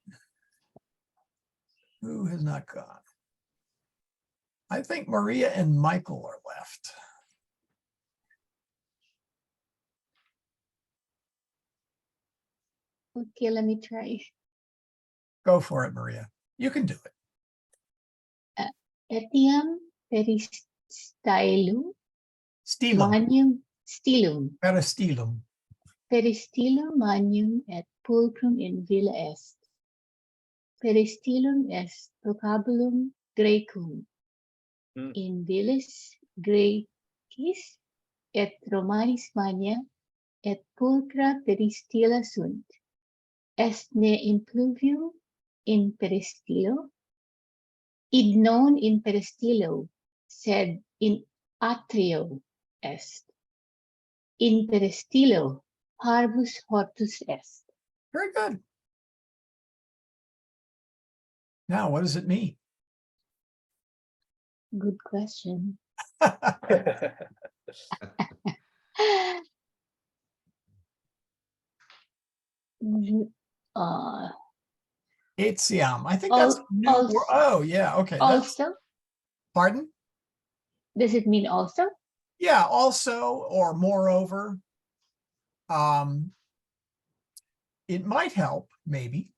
Who has not gone? I think Maria and Michael are left. Okay, let me try. Go for it, Maria. You can do it. Etiam peristylum Stilum, manium stylum peristilum. peristylum manium et pulchrum in villa est. Peristylum est vocabulum Graecum. Mm. In villis Graecis et Romanis mania et pulchra peristyla sunt. Est ne impluvium in peristylo, id non in peristylo, sed in atrio est. In peristylo parvus hortus est. Very good. Now, what does it mean? Good question. Uh, Etiam. I think that's Al- new. also- Oh, yeah. Okay. That's, also, pardon? does it mean also? Yeah. Also, or moreover. It might help, maybe.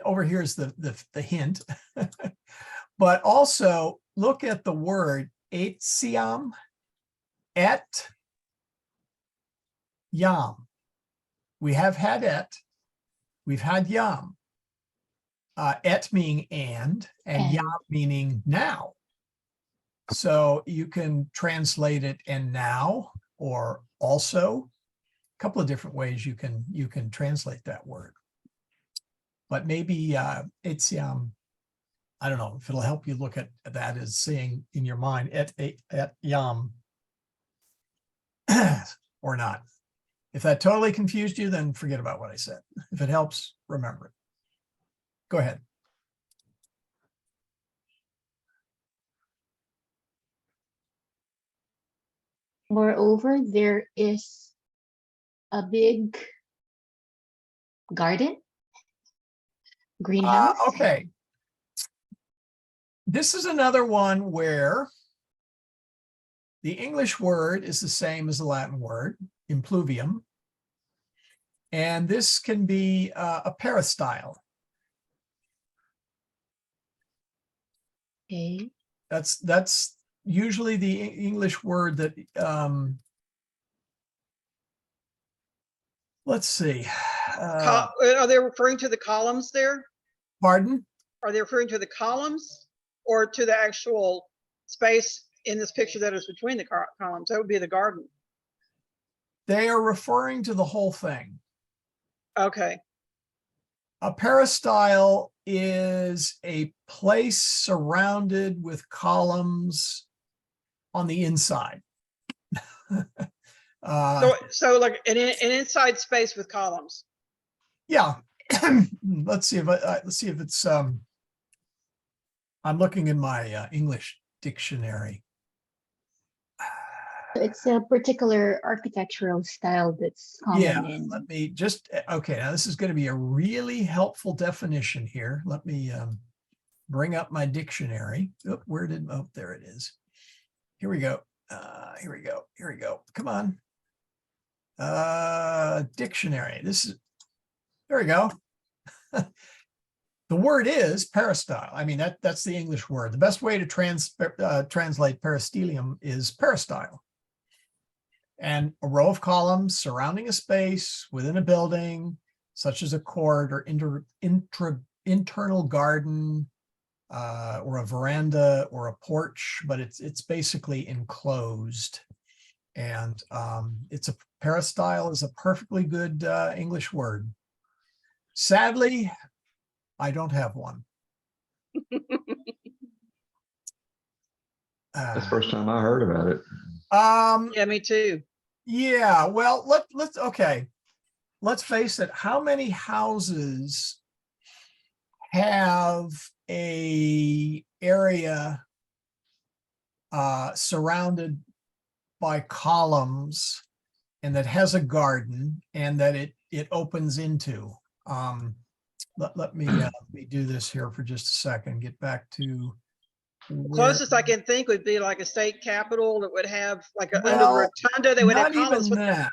Over here is the hint. But also look at the word etiam, et, yam. We have had et, we've had yam. Et meaning and yam meaning now. So you can translate it and now or also. A couple of different ways you can translate that word. But maybe etiam, I don't know if it'll help you look at that as saying in your mind et yam or not. If that totally confused you, then forget about what I said. If it helps, remember it. Go ahead. Moreover, there is a big garden, greenhouse. Okay. This is another one where the English word is the same as the Latin word, impluvium. And this can be a peristyle. Okay. That's usually the English word that, let's see. Are they referring to the columns there? Pardon? Are they referring to the columns or to the actual space in this picture that is between the columns? That would be the garden. They are referring to the whole thing. Okay. A peristyle is a place surrounded with columns on the inside. So like an inside space with columns. Yeah. Let's see if it's I'm looking in my English dictionary. It's a particular architectural style that's Yeah, common in. let me just, okay, now this is going to be a really helpful definition here. Let me bring up my dictionary. Oh, there it is. Here we go. Here we go. Come on. Dictionary. There we go. The word is peristyle. I mean, that's the English word. The best way to translate peristylium is peristyle. And a row of columns surrounding a space within a building, such as a court or internal garden, or a veranda or a porch, but it's basically enclosed. And it's a peristyle is a perfectly good English word. Sadly, I don't have one. That's the first time I heard about it. Yeah, me too. Yeah, well, let's okay. Let's face it, how many houses have a area surrounded by columns and that has a garden and that it opens into? Let me do this here for just a second, get back to Closest I can think would be like a state capitol that would have like under the Well, rotunda, they would have not columns, even but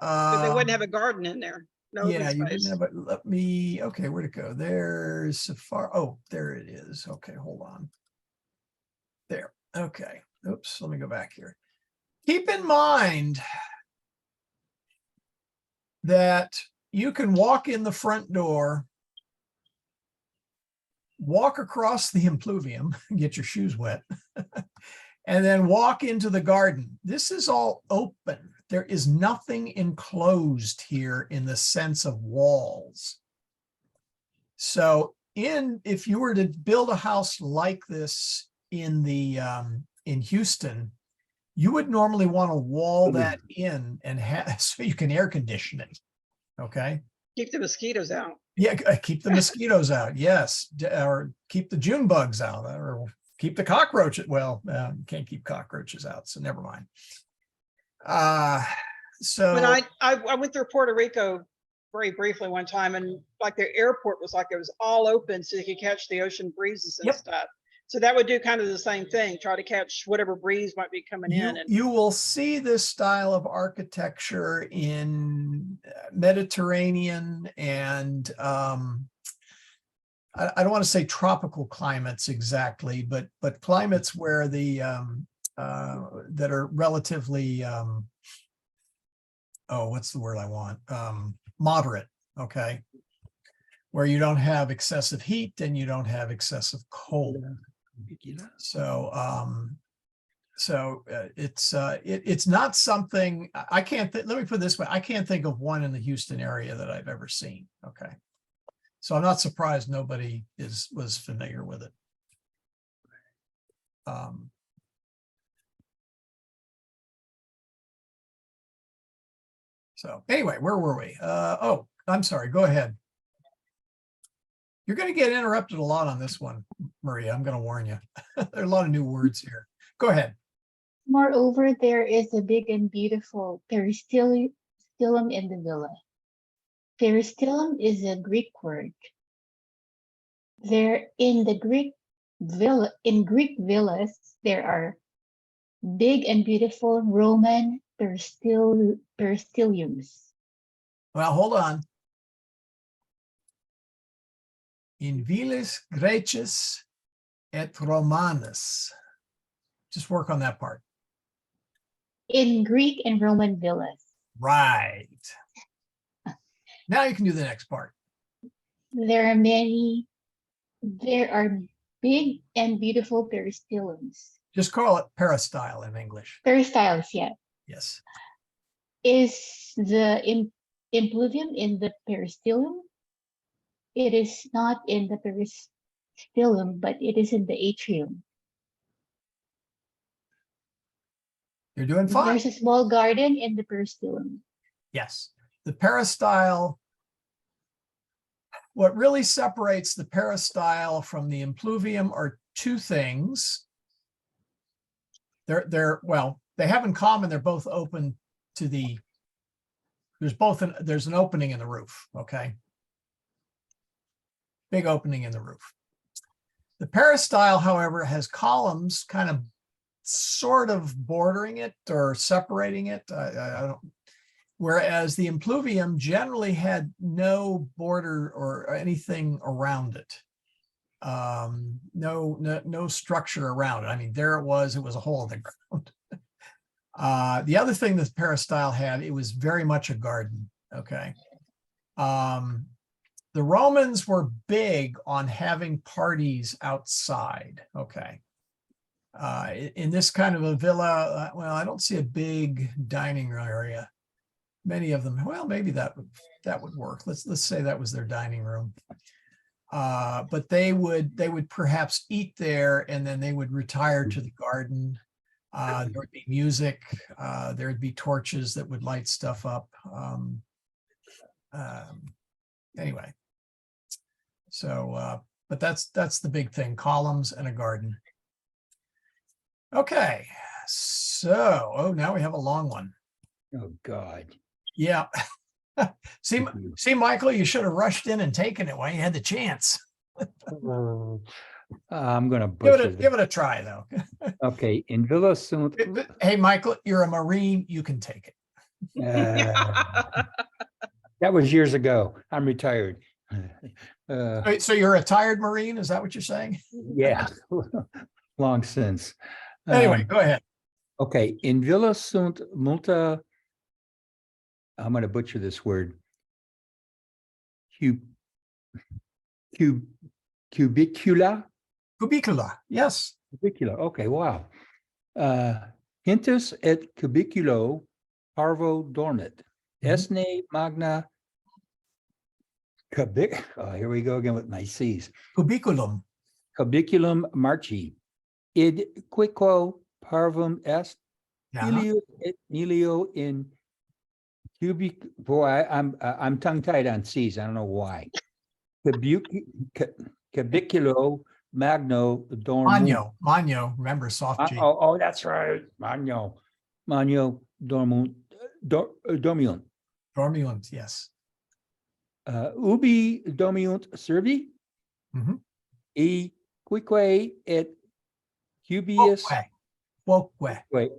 that. they wouldn't have a garden in there. No open Yeah, you wouldn't space. have, but let me, okay, where'd it go? There's Safari. Oh, there it is. Okay, hold on. There. Okay. Oops, let me go back here. Keep in mind that you can walk in the front door, walk across the impluvium, get your shoes wet, and then walk into the garden. This is all open. There is nothing enclosed here in the sense of walls. So if you were to build a house like this in Houston, you would normally want to wall that in and have so you can air condition it. Okay. Keep the mosquitoes out. Yeah, keep the mosquitoes out. Yes, or keep the June bugs out, or keep the cockroaches. Well, you can't keep cockroaches out, so never mind. So When I went through Puerto Rico very briefly one time, and like their airport was like it was all open so you could catch the ocean breezes and Yep. stuff. So that would do kind of the same thing, try to catch whatever breeze might be coming in. And you will see this style of architecture in Mediterranean and I don't want to say tropical climates exactly, but climates where the that are relatively oh, what's the word I want? Moderate, okay, where you don't have excessive heat and you don't have excessive cold. So it's not something I can't let me put it this way, I can't think of one in the Houston area that I've ever seen. Okay, so I'm not surprised nobody was familiar with it. So anyway, where were we? Oh, I'm sorry, go ahead. You're going to get interrupted a lot on this one, Maria. I'm going to warn you. There are a lot of new words here. Go ahead. Moreover, there is a big and beautiful peristylum in the villa. Peristylum is a Greek word. There in Greek villas, there are big and beautiful Roman peristyliums. Well, hold on. In villas Graeces et Romanas. Just work on that part. In Greek and Roman villas. Right. Now you can do the next part. There are big and beautiful peristyliums. Just call it peristyle in English. Peristyles, yeah. Yes. Is the impluvium in the peristylium? It is not in the peristylium, but it is in the atrium. You're doing fine. There's a small garden in the peristylium. Yes. The peristyle, what really separates the peristyle from the impluvium are two things. Well, they have in common, they're both open to the, there's an opening in the roof, okay? Big opening in the roof. The peristyle, however, has columns kind of sort of bordering it or separating it. I don't, whereas the impluvium generally had no border or anything around it. No structure around it. I mean, there it was a hole in the ground. The other thing that peristyle had, it was very much a garden. Okay. The Romans were big on having parties outside. Okay. In this kind of a villa, well, I don't see a big dining room area. Many of them, well, maybe that would work. Let's say that was their dining room. But they would perhaps eat there and then they would retire to the garden. There would be music, there would be torches that would light stuff up. Anyway. So, but that's the big thing, columns and a garden. Okay, so, oh, now we have a long one. Oh, God. Yeah. See, Michael, you should have rushed in and taken it while you had the chance. I'm gonna Give butcher it a try, though. Okay, in Villa Sunt. Hey, Michael, you're a Marine. You can take it. That was years ago. I'm retired. Wait, so you're a retired Marine? Is that what you're saying? Yeah, long since. Anyway, go ahead. Okay, in Villa Sunt Multa, I'm gonna butcher this word. Cubicula? Cubicula, yes. Cubicula, okay, wow. Hintus et cubiculo parvo dormit. Esne magna here we go again with my C's. Cubiculum. Cubiculum marchi. Id quico parvum est. Yeah. Filio et nilio in cubic. Boy, I'm tongue tied on C's. I don't know why. Cubiculo magno dormum. Magno, remember soft G. Oh, that's right. Magno dormunt. Dormiunt, yes. Ubi domiunt servi. Mhm. E quique et cubius. Quoque. Wait,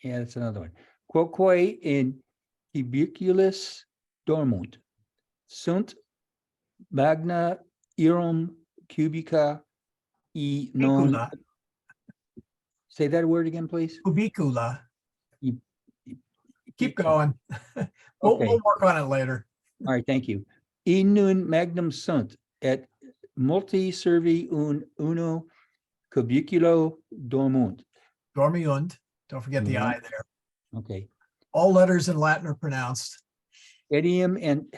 yeah, that's another one. Quoque in cubiculus dormunt. Sunt magna irum cubica e non. Cubicula. Say that word again, please. Cubicula. You- Keep going. Okay. We'll work on it later. All right, thank you. E nun magnum sunt et multi servi uno cubiculo dormunt. Dormiunt. Don't forget the I Mhm. there. Okay. All letters in Latin are pronounced. Etium and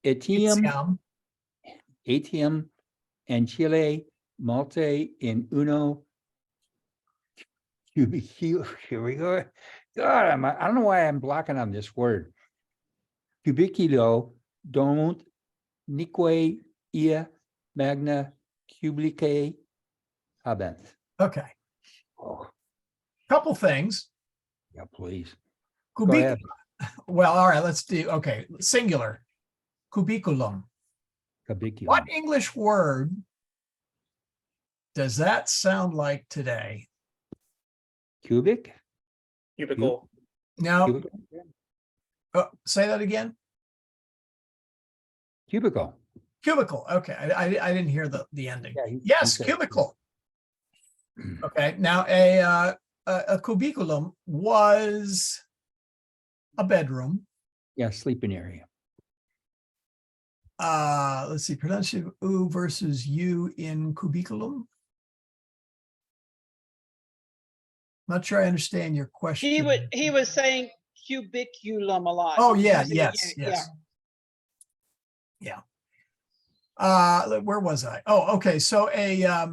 etium, etium and Chile, Malte in uno cubiculo. Here we go. God, I don't know why I'm blocking on this word. Cubiculo dormunt nique ia magna cubique habent. Okay. Oh, Couple things. yeah, please. Go ahead. Well, all right, let's do, okay, singular. Cubiculum. Cubiculum. What English word does that sound like today? Cubic? Cubicle. Now, Cubicle? say that again. Cubicle. Cubicle. Okay, I didn't hear the ending. Yeah, Yes, said- cubicle. Okay, now a cubiculum was a bedroom. Yeah, sleeping area. Let's see, pronunciation of U versus U in cubiculum. Not sure I understand your question. He was saying cubiculum a lot. Oh, He was yeah, using it, yes, yeah. yes. Where was I? Oh, okay. So a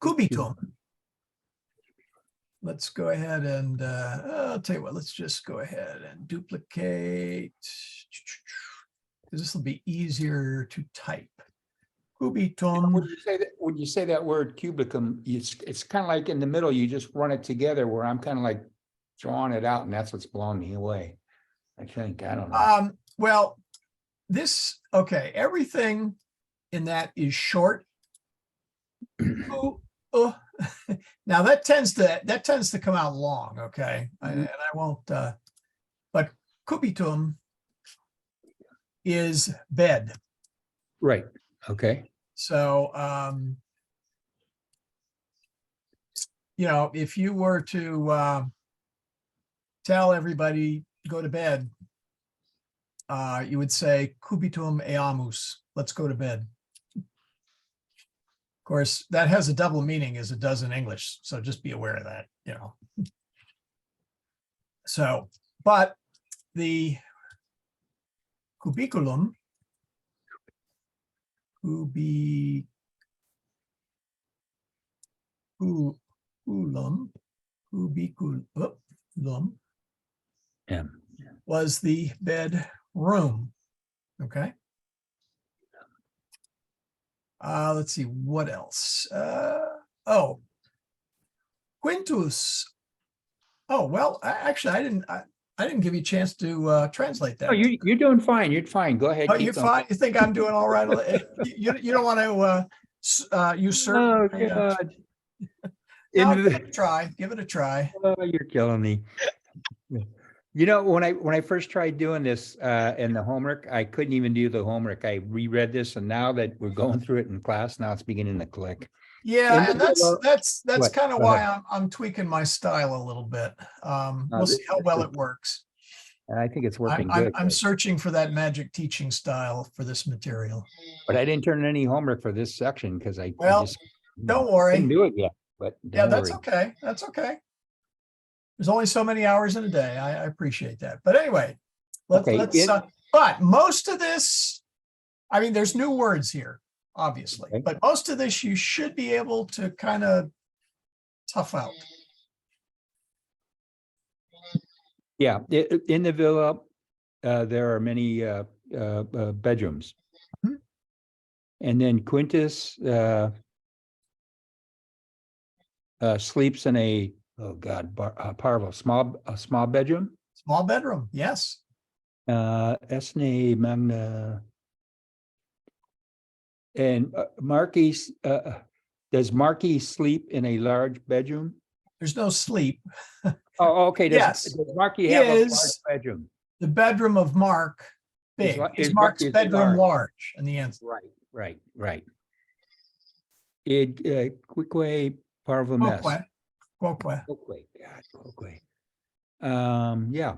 cubitum. Let's go ahead and I'll tell you what, let's just go ahead and duplicate. Because this will be easier to type. Cubitum. When you say that word cubicum, it's kind of like in the middle, you just run it together where I'm kind of like drawing it out and that's what's blowing me away. I think, I don't know. Well, this, okay, everything in that is short. Now that tends to come out long, okay? And I won't, but cubitum is bed. Right, okay. So, if you were to tell everybody go to bed, you would say cubitum eamus, let's go to bed. Of course, that has a double meaning as it does in English, so just be aware of that, So, but the cubiculum cubiculum, cubiculum Yeah. was the bedroom. Okay. Let's see what else. Oh, quintus. Oh well, actually, I didn't give you a chance to translate that. Oh, you're doing fine. You're fine. Go ahead. Oh, keep you're going. fine. You think I'm doing all right? You don't want to usurp. Oh, my, God. no, In give the- it a try. Give it a try. Oh, you're killing me. You know, when I first tried doing this in the homework, I couldn't even do the homework. I reread this, and now that we're going through it in class, now it's beginning to click. Yeah, In and the- that's What? kind of Go why ahead. I'm tweaking my style a little bit. We'll see how this well is- it works. I think it's working I'm good, searching for that magic teaching style for this material. but I didn't turn in any homework for this section because I Well, just don't worry. didn't do it yet. But Yeah, don't that's worry. okay. That's okay. There's only so many hours in a day. I appreciate that. But anyway, let's Okay, but most of this, I mean, there's new words here, obviously, Okay. but most of this you should be able to kind of tough out. Yeah, in the villa, there are many bedrooms. Mhm. And then Quintus sleeps in a, oh God, Parvo, a small bedroom. Small bedroom, yes. Esne Magna. And Marquis, does Marquis sleep in a large bedroom? There's no sleep. Oh, okay. Yes. Does Marquis have a large Is bedroom? the bedroom of Mark big? Is Is Mark's Mark- is bedroom large? large? And the answer, Right. It quique parvo mess. quoque. Quoque, God, quoque. Yeah.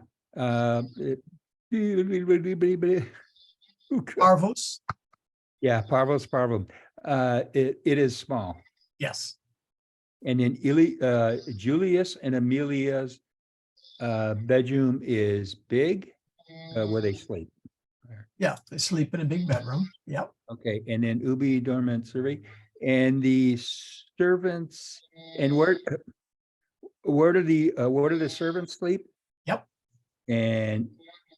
Parvos, Yeah, parvo's parvo. It is small. yes. And then Julius and Amelia's bedroom is big, where they sleep. Yeah, they sleep in a big bedroom. Yep. Okay, and then Ubi dormant survey, and the servants, and where do the servants sleep? Yep. And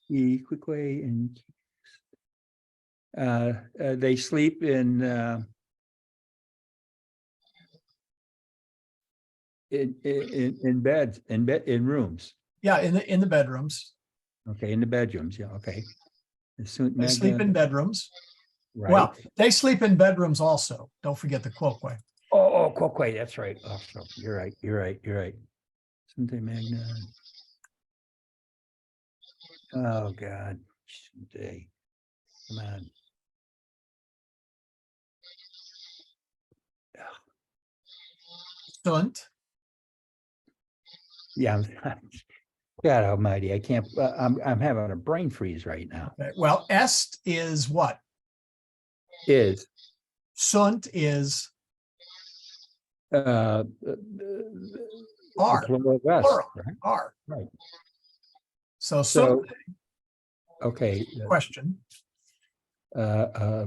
the quick way and they sleep in beds, in rooms. Yeah, in the bedrooms. Okay, in the bedrooms. Yeah, okay. They sleep in bedrooms. Right. Well, they sleep in bedrooms also. Don't forget the quoque. Oh, quoque, that's right. Oh, so you're right. Sante Magna. Oh, God. Sante. Come on. Sunt, Yeah, God almighty, I can't, I'm having a brain freeze right now. okay. Well, est is what? Is, Sunt is the are, plural of us, plural. right? are. Right. So So, sunt, okay, question. are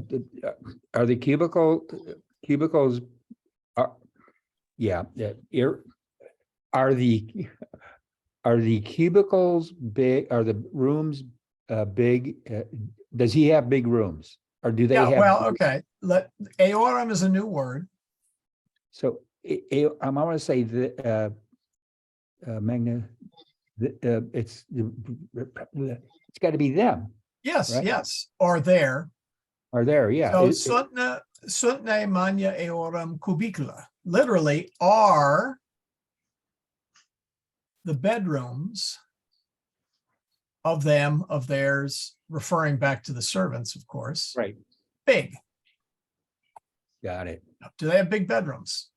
the cubicles are, yeah, are the cubicles big, are the rooms big? Does he have big rooms, or do they Yeah, have? well, okay. Aorum is a new word. So I'm gonna say the Magna, it's got to be them, Yes, Right. yes, or there. are there, yeah. So suntne magna eorum cubicula, literally are the bedrooms of them, of theirs, referring back to the servants, of course. Right, Big. got it. Do they have big bedrooms?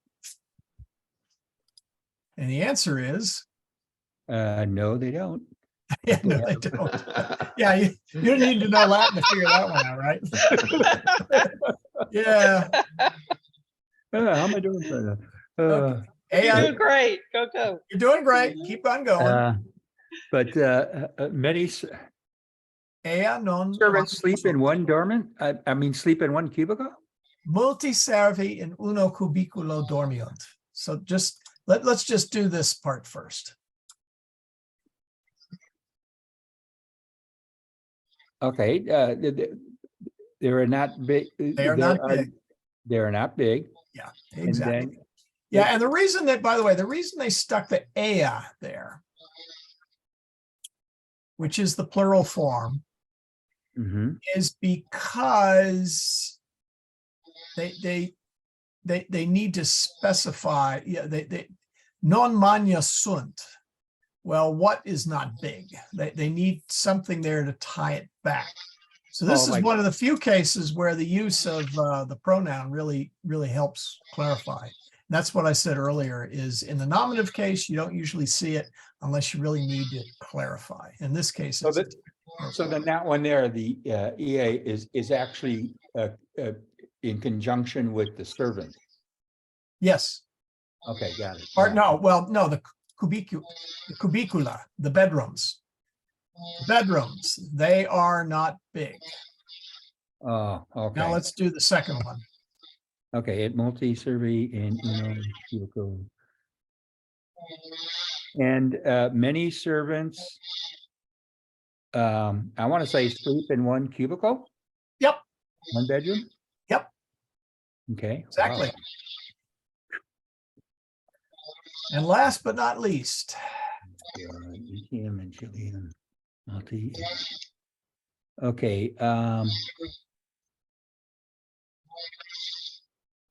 And the answer is, No, they don't. yeah, no, they don't. Yeah, you don't need to know Latin to figure that one out, right? Yeah. How am I doing for that? Okay. You're Hey, doing great. Go. you're doing great. Keep on going. But many Ea non servants sleep in one dormant, I mean, sleep in one cubicle? multi servi in uno cubiculo dormiunt. So just let's just do this part first. Okay, they are not big. They are not big. They are not big. Yeah, And exactly. then, Yeah, and the reason that, by the way, the reason they stuck the ea there, which is the plural form, mhm. is because they need to specify. Yeah, they non magna sunt. Well, what is not big? They need something there to tie it back. So this is one of the few cases where the use of the pronoun really helps clarify. That's what I said earlier, is in the nominative case, you don't usually see it unless you really need to clarify. In this case, So that, so then that one there, the EA is actually in conjunction with the servant. yes. Okay, got it. Or no, well, no, the cubicula, the bedrooms. Bedrooms, they are not big. Oh, okay. Now let's do the second one. Okay, at multi-survey in uno cubicle. And many servants, I want to say sleep in one cubicle? Yep. One bedroom? Yep. Okay. Exactly. Wow. And last but not least. ETM and Chilean multi. Okay.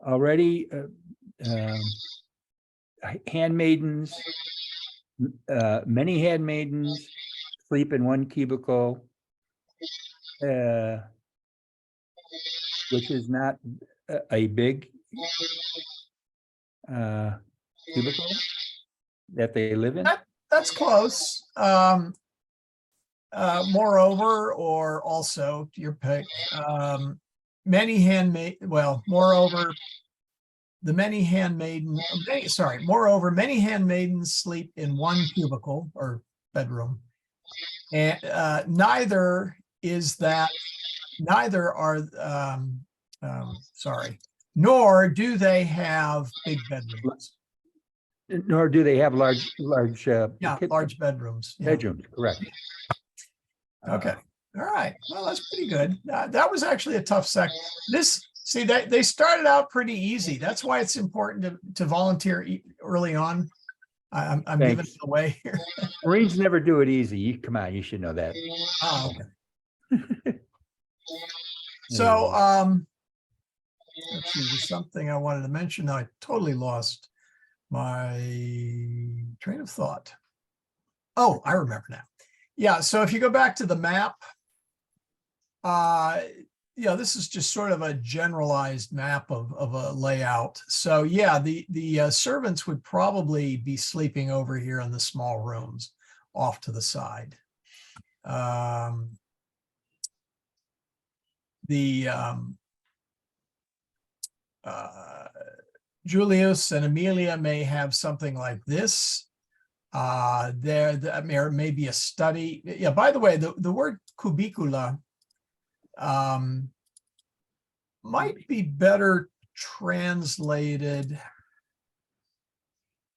Already handmaidens, many handmaidens sleep in one cubicle, which is not a big cubicle that they live in. That's close. Moreover, or also, your pick. Many handmaid. Well, moreover, the many handmaiden. Moreover, many handmaidens sleep in one cubicle or bedroom, and neither are. Nor do they have big bedrooms. Nor do they have large Large bedrooms. Yeah. bedrooms, correct. Okay. All right. Well, that's pretty good. That was actually a tough sec. They started out pretty easy. That's why it's important to volunteer early on. I'm giving it away here. Marines never do it easy. Come on, you should know that. Oh, okay. So, let's see, there's something I wanted to mention. Now I totally lost my train of thought. Oh, I remember now. Yeah, so if you go back to the map, this is just sort of a generalized map of a layout. So yeah, the servants would probably be sleeping over here in the small rooms off to the side. Julius and Amelia may have something like this. There may be a study. Yeah, by the way, the word cubicula might be better translated.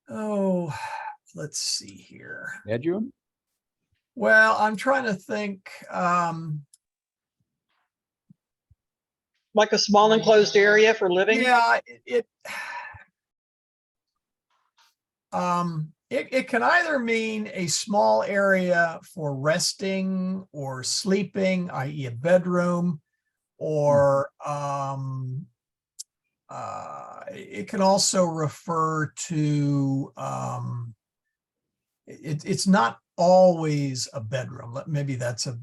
Oh, let's see here. Bedroom? Well, I'm trying to think. Like a small enclosed area for living? Yeah, it can either mean a small area for resting or sleeping, i.e. a bedroom, or it can also refer to, it's not always a bedroom. Maybe that's maybe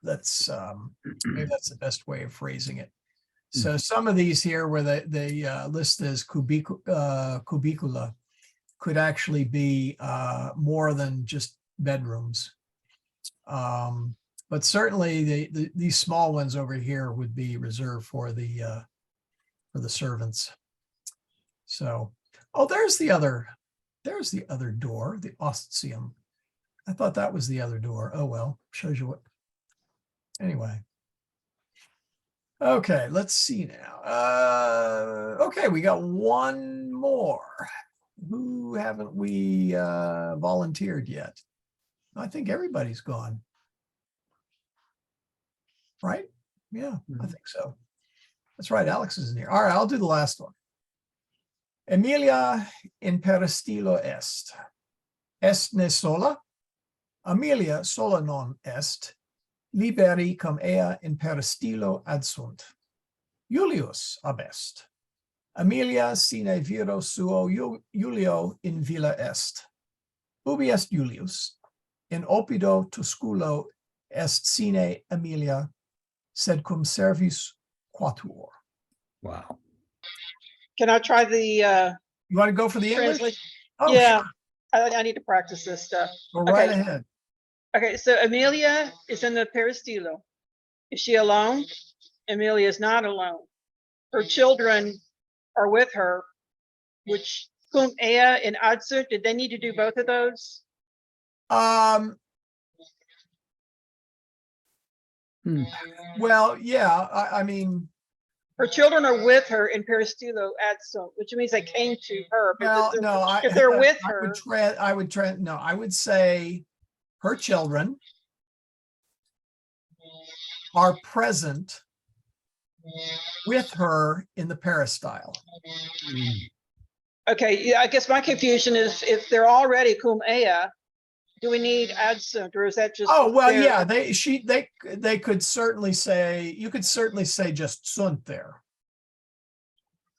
that's the best way of phrasing it. So some of these here where they list as cubicula could actually be more than just bedrooms. But certainly these small ones over here would be reserved for the servants. So, oh, there's the other door, the ostium. I thought that was the other door. Oh, well, shows you what. Anyway. Okay, let's see now. Okay, we got one more. Who haven't we volunteered yet? I think everybody's gone. Right? Yeah, I think so. That's right. Alex is in here. All right, I'll do the last one. Emilia in peristilo est. Est ne sola. Amelia sola non est. Liberi cum ea in peristilo adsunt. Julius abest. Amelia sine viro suo Julio in villa est. Ubi est Julius? In opido tusculo est sine Amelia, sed cum servis quatuor. Wow. Can I try the You want to go for the English? translation? Oh, Yeah, sure. I need to practice this stuff. Go right Okay. ahead. Okay, so Amelia is in the peristilo. Is she alone? Amelia is not alone. Her children are with her, which cum ea and adsunt, did they need to do both of those? Hmm. Well, yeah, I mean, Her children are with her in peristilo adsunt, which means they came to her. But well, no, if they're with I her, would say her children are present with her in the peristyle. okay, yeah, I guess my confusion is if they're already cum ea, do we need adsunt or is that just? Oh, well, their- yeah, they could certainly say, you could certainly say just sunt there.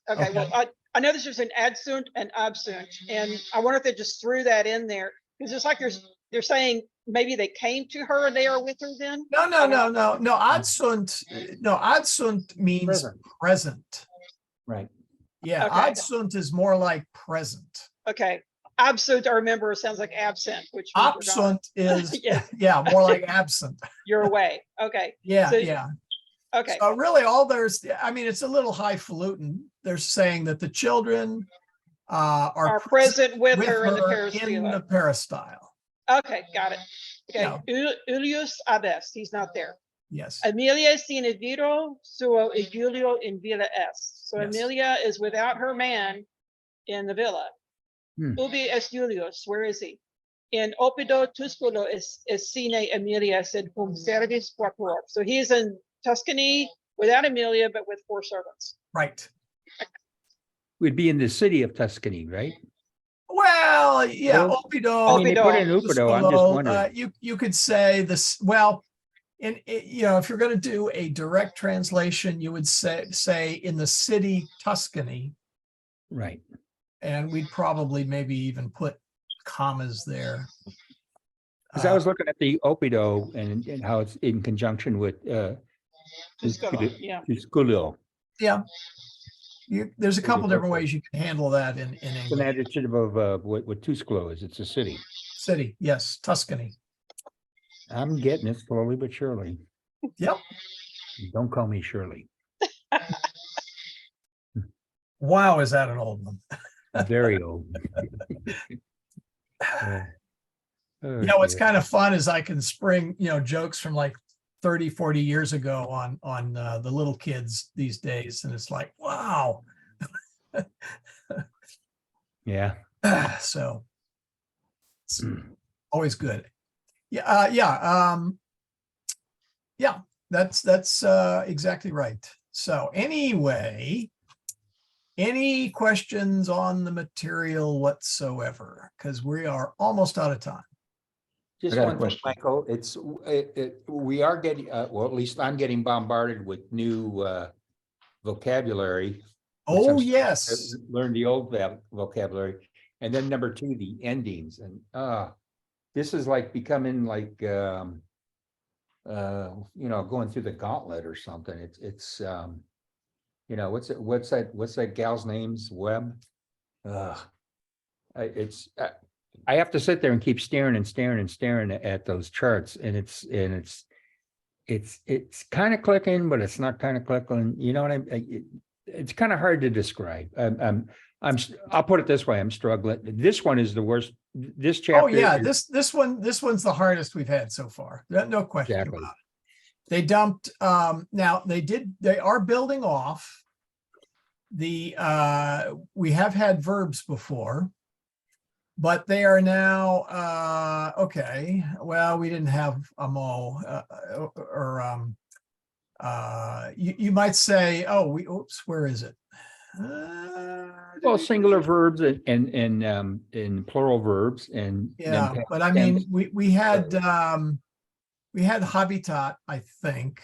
Okay, well, I know there's an adsunt and absunt, and I wonder if they just threw that in there, because it's like they're saying maybe they came to her and they are with her then? No, adsunt means Present. present. Right. Yeah, Okay. adsunt is more like present. Okay, absent, I remember, sounds like absent, which means you're gone. Absent is, Yeah. yeah, more like absent. You're away, okay, Yeah, So- yeah. okay, So really I mean, it's a little highfalutin. They're saying that the children are present with her in the in the peristilo. peristyle. Okay, got it. Okay, Yeah. Julius abest, he's not there. Yes. Amelia sine viro suo e Julio in villa est. So Yes. Amelia is without her man in the villa. Hmm. Ubi est Julius, where is he? In opido tusculo is sine Amelia sed cum servis quatuor. So he's in Tuscany without Amelia, but with 4 servants. Right. Would be in the city of Tuscany, right? Well, yeah, Well, opido. I mean, they put it in Opido. Upido, I'm just wondering. You could say this, well, if you're going to do a direct translation, you would say in the city Tuscany, Right. and we'd probably maybe even put commas there. Because I was looking at the Opido and how it's in conjunction with Tusculo, yeah. Tusculo. Yeah. There's a couple Okay. different ways you can handle that in It's an English. adjective of what Tusculo is. It's a city. City, yes, Tuscany. I'm getting it slowly but surely. Yep. Don't call me Shirley. Wow, is that an old one? Very old. Oh, What's dear. kind of fun is I can spring, jokes from like 30, 40 years ago on the little kids these days. And it's like, wow. Yeah. So it's Mm. always good. Yeah. That's exactly right. So anyway, any questions on the material whatsoever? Because we are almost out of time. Just got a one thing, question. Michael, we are getting, well, at least I'm getting bombarded with new vocabulary. which I'm Oh, starting to yes. Learn the old vocabulary. And then number 2, the endings. And this is like becoming like, going through the gauntlet or something. It's what's that gal's name's Webb? I have to sit there and keep staring and staring and staring at those charts, and it's kind of clicking, but it's not kind of clicking. You know what it's kind of hard to describe. I'll put it this way. I'm struggling. This one is the worst. This chapter. Oh yeah, this one's the hardest we've had so far. No question Exactly. about They dumped, now they are building off. We have had verbs before, but they are now, okay, well, we didn't have a mo, you might say, oh, oops, where is it? Well, singular verbs and plural verbs and. then Yeah, past but I tense. mean, we had habitat, I think,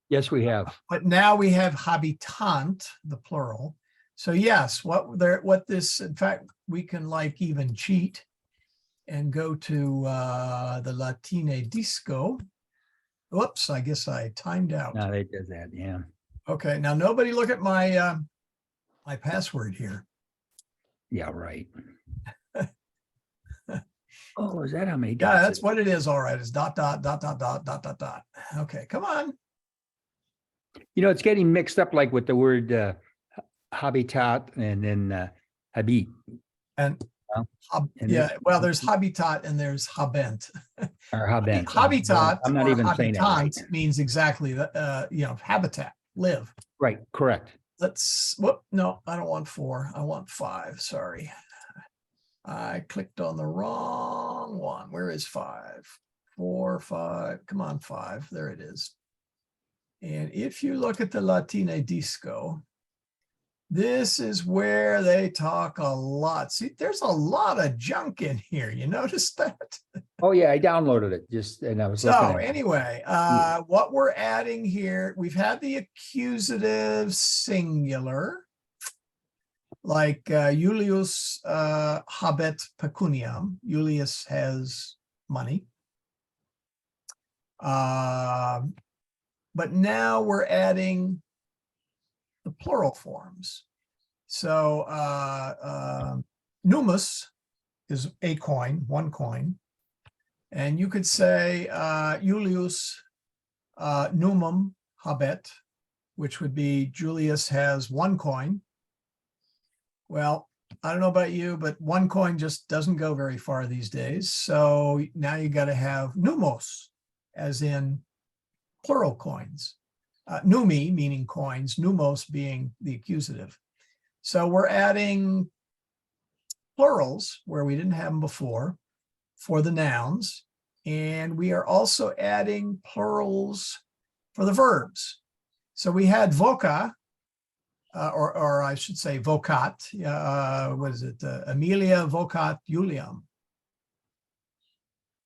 Yes, we have. but now we have habitant, the plural. So yes, in fact, we can like even cheat and go to the Latine disco. Whoops, I guess I timed out. No, they did that, yeah. Okay, now nobody look at my my password here. Yeah, right. Oh, is that how many? Yeah, dots that's it what it is. All right, it's dot, dot, dot, dot, dot, dot, dot, dot. Okay, come on. You know, it's getting mixed up like with the word habitat and then habit. And Well, and yeah, this- well, there's habitat and there's habent. Or habent. Habitat I'm not or even saying that right. habitant means exactly that, habitat, live. Right, correct. No, I don't want 4. I want 5. Sorry. I clicked on the wrong one. Where is 5? 4, 5. Come on, 5. There it is. And if you look at the Latine disco, this is where they talk a lot. See, there's a lot of junk in here. You notice that? Oh, yeah, I downloaded it and I was looking So at it. anyway, what we're adding here, we've had the accusative singular, like Julius habet pecuniam. Julius has money. But now we're adding the plural forms. So numus is a coin, one coin. And you could say Julius numum habet, which would be Julius has 1 coin. Well, I don't know about you, but 1 coin just doesn't go very far these days. So now you got to have numos, as in plural coins. Numi meaning coins, numos being the accusative. So we're adding plurals where we didn't have them before for the nouns. And we are also adding plurals for the verbs. So we had voca, or I should say vocat. What is it? Amelia vocat Julium.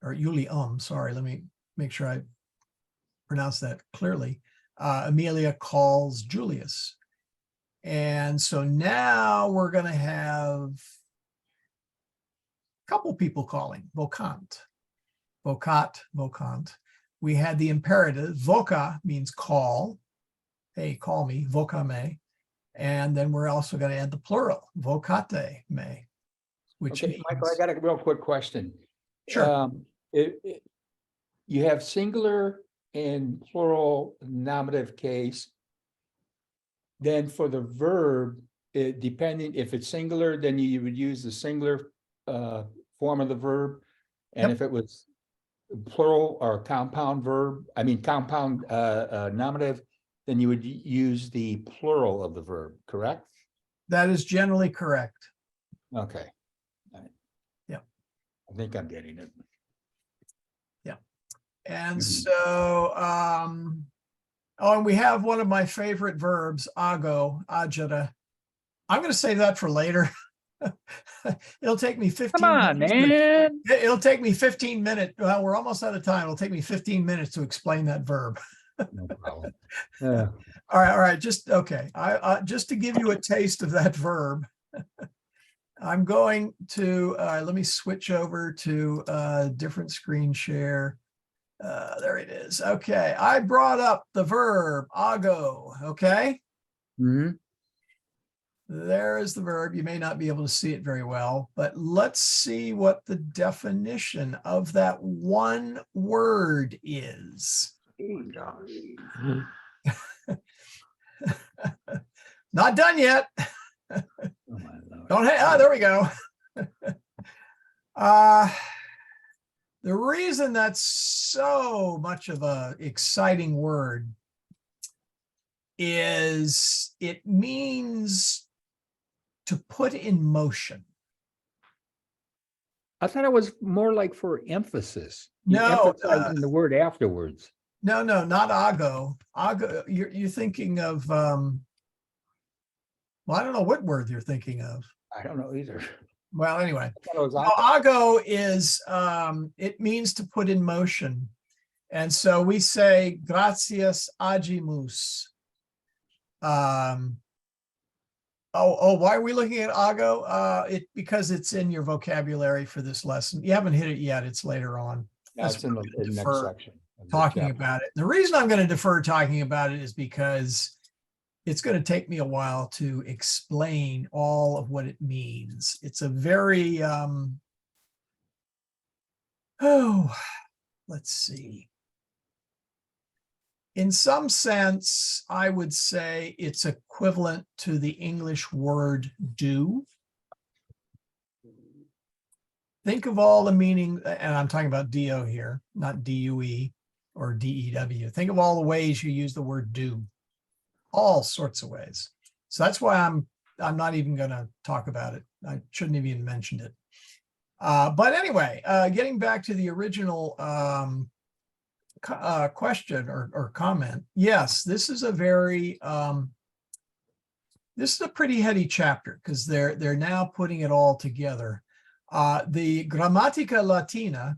Or Julium, sorry, let me make sure I pronounce that clearly. Amelia calls Julius. And so now we're going to have a couple people calling, vocant, vocat, vocant. We had the imperative, voca means call. Hey, call me, voca me. And then we're also going to add the plural, vocate me, which Okay, means, Michael, I got a real quick question. sure. You have singular and plural nominative case. Then for the verb, depending if it's singular, then you would use the singular form of the verb. And Yep. if it was plural or compound compound nominative, then you would use the plural of the verb, correct? That is generally correct. Okay. All right. Yeah. I think I'm getting it. And Mhm. so, and we have one of my favorite verbs, ago, agita. I'm going to save that for later. It'll take me 15 Come on, minutes. man. It'll take me 15 minutes. Well, we're almost out of time. It'll take me 15 minutes to explain that verb. No problem. All right. Just okay. Just to give you a taste of that verb, I'm going to let me switch over to a different screen share. There it is. Okay, I brought up the verb ago. Okay, Mhm. there is the verb. You may not be able to see it very well, but let's see what the definition of that one word is. Not done yet. Oh, my Lord. Don't there we go. The reason that's so much of a exciting word is it means to put in motion. I thought it was more like for emphasis. You No, emphasizing the word afterwards. No, not ago. Ago, you're thinking of well, I don't know what word you're thinking of. I don't know either. Well, anyway, I thought it was no, ago is it means to put in motion. And so we say gracias agimus. Why are we looking at ago? Because it's in your vocabulary for this lesson. You haven't hit it yet. It's later on. That's in the next defer section. of the talking chapter. about it. The reason I'm going to defer talking about it is because it's going to take me a while to explain all of what it means. It's a very, let's see. In some sense, I would say it's equivalent to the English word do. Think of all the meaning, and I'm talking about do here, not DUE or DEW. Think of all the ways you use the word do, all sorts of ways. So that's why I'm not even going to talk about it. I shouldn't have even mentioned it. But anyway, getting back to the original question or comment, yes, this is a very this is a pretty heady chapter because they're now putting it all together. The Grammatica Latina,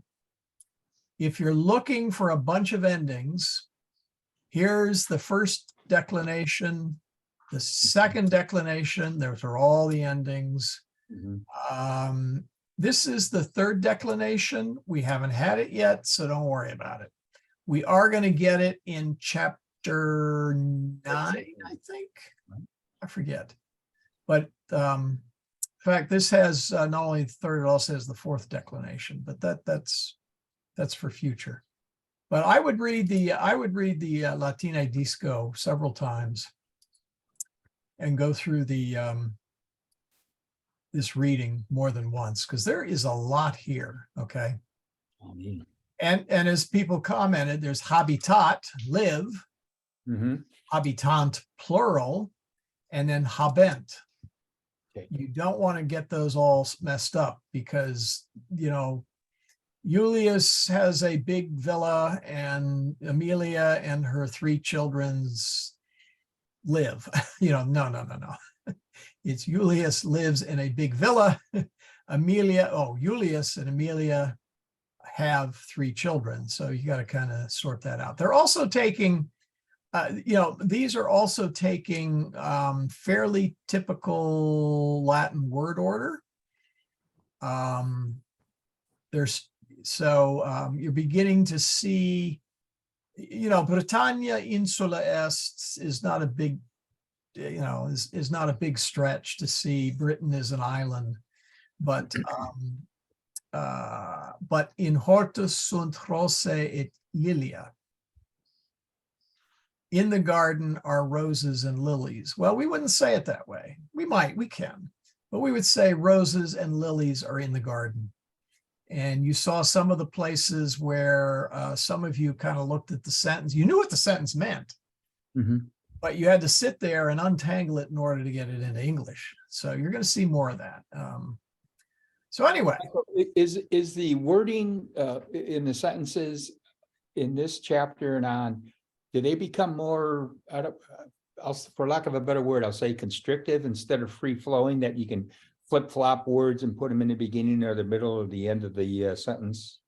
if you're looking for a bunch of endings, here's the first declination, the second declination, those are all the endings. Mhm. This is the third declination. We haven't had it yet, so don't worry about it. We are going to get it in chapter 9, I think. I forget. But in fact, this has not only the third, it also has the fourth declination, but that's for future. But I would read the Latina Disco several times and go through the this reading more than once because there is a lot here. Okay. Oh, man. And as people commented, there's habitat, live, Mhm. habitant, plural, and then habent. Okay. You don't want to get those all messed up because, you know, Julius has a big villa and Amelia and her 3 children's live. You know, no. It's Julius lives in a big villa. Julius and Amelia have 3 children. So you got to kind of sort that out. They're also taking, these are also taking fairly typical Latin word order. You're beginning to see, Britannia insula est is not a big, is not a big stretch to see Britain as an island, but in hortus sunt rose et lilia. In the garden are roses and lilies. Well, we wouldn't say it that way. We can, but we would say roses and lilies are in the garden. And you saw some of the places where some of you kind of looked at the sentence. You knew what the sentence meant, Mhm. but you had to sit there and untangle it in order to get it into English. So you're going to see more of that. So anyway, Is the wording in the sentences in this chapter and on, do they become more, for lack of a better word, I'll say constrictive instead of free flowing, that you can flip flop words and put them in the beginning or the middle or the end of the sentence?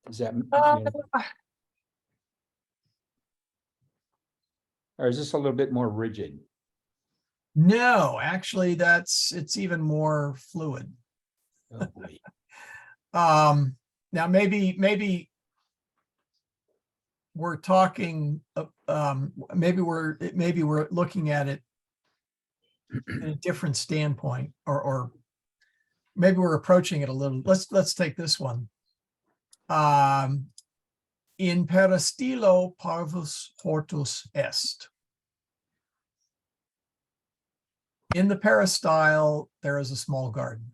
Is that, or is this a little bit more rigid? no, actually, it's even more fluid. Oh, boy. Now maybe we're talking, maybe we're looking at it in a different standpoint, or maybe we're approaching it a little. Let's take this one. In peristilo parvus hortus est. In the peristyle, there is a small garden.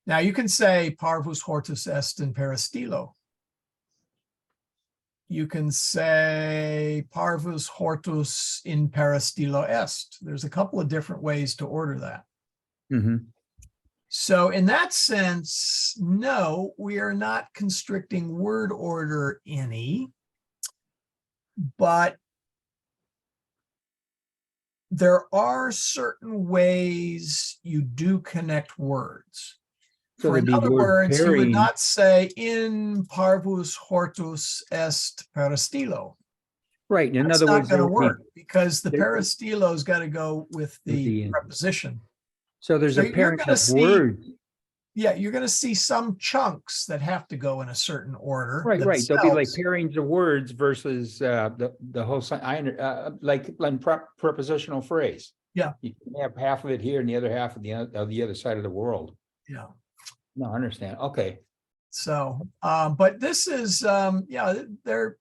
Now you can say parvus hortus est in peristilo. You can say parvus hortus in peristilo est. There's a couple of different ways to order that. Mhm. So in that sense, no, we are not constricting word order any, but there are certain ways you do connect words. So For there'd in be other word words, you would pairing. not say in parvus hortus est peristilo. Right, in That's other not words, there going to would be, work because the there- peristilo's got to go with the the- preposition. so there's So a you're pairing gonna of see- words. Yeah, you're going to see some chunks that have to go in a certain order. Right, right. There'll be like themselves. pairings of words versus the whole, like prepositional phrase. Yeah. You can have half of it here and the other half of the other side of the world. Yeah. No, I understand. Okay. So, but this is, yeah, their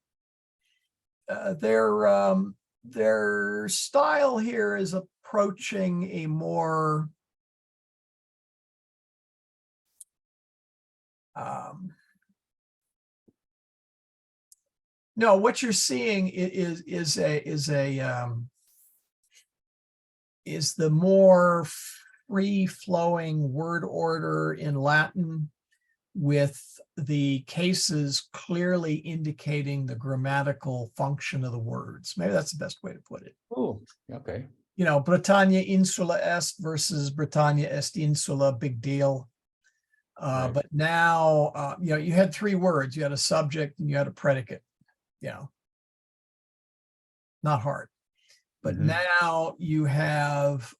style here is approaching a more no, what you're seeing is the more free-flowing word order in Latin, with the cases clearly indicating the grammatical function of the words. Maybe that's the best way to put it. Oh, okay. You know, Britannia insula est versus Britannia est insula, big deal. Right. But now, you know, you had three words. You had a subject and you had a predicate. You know, not hard. But Mhm. now you have,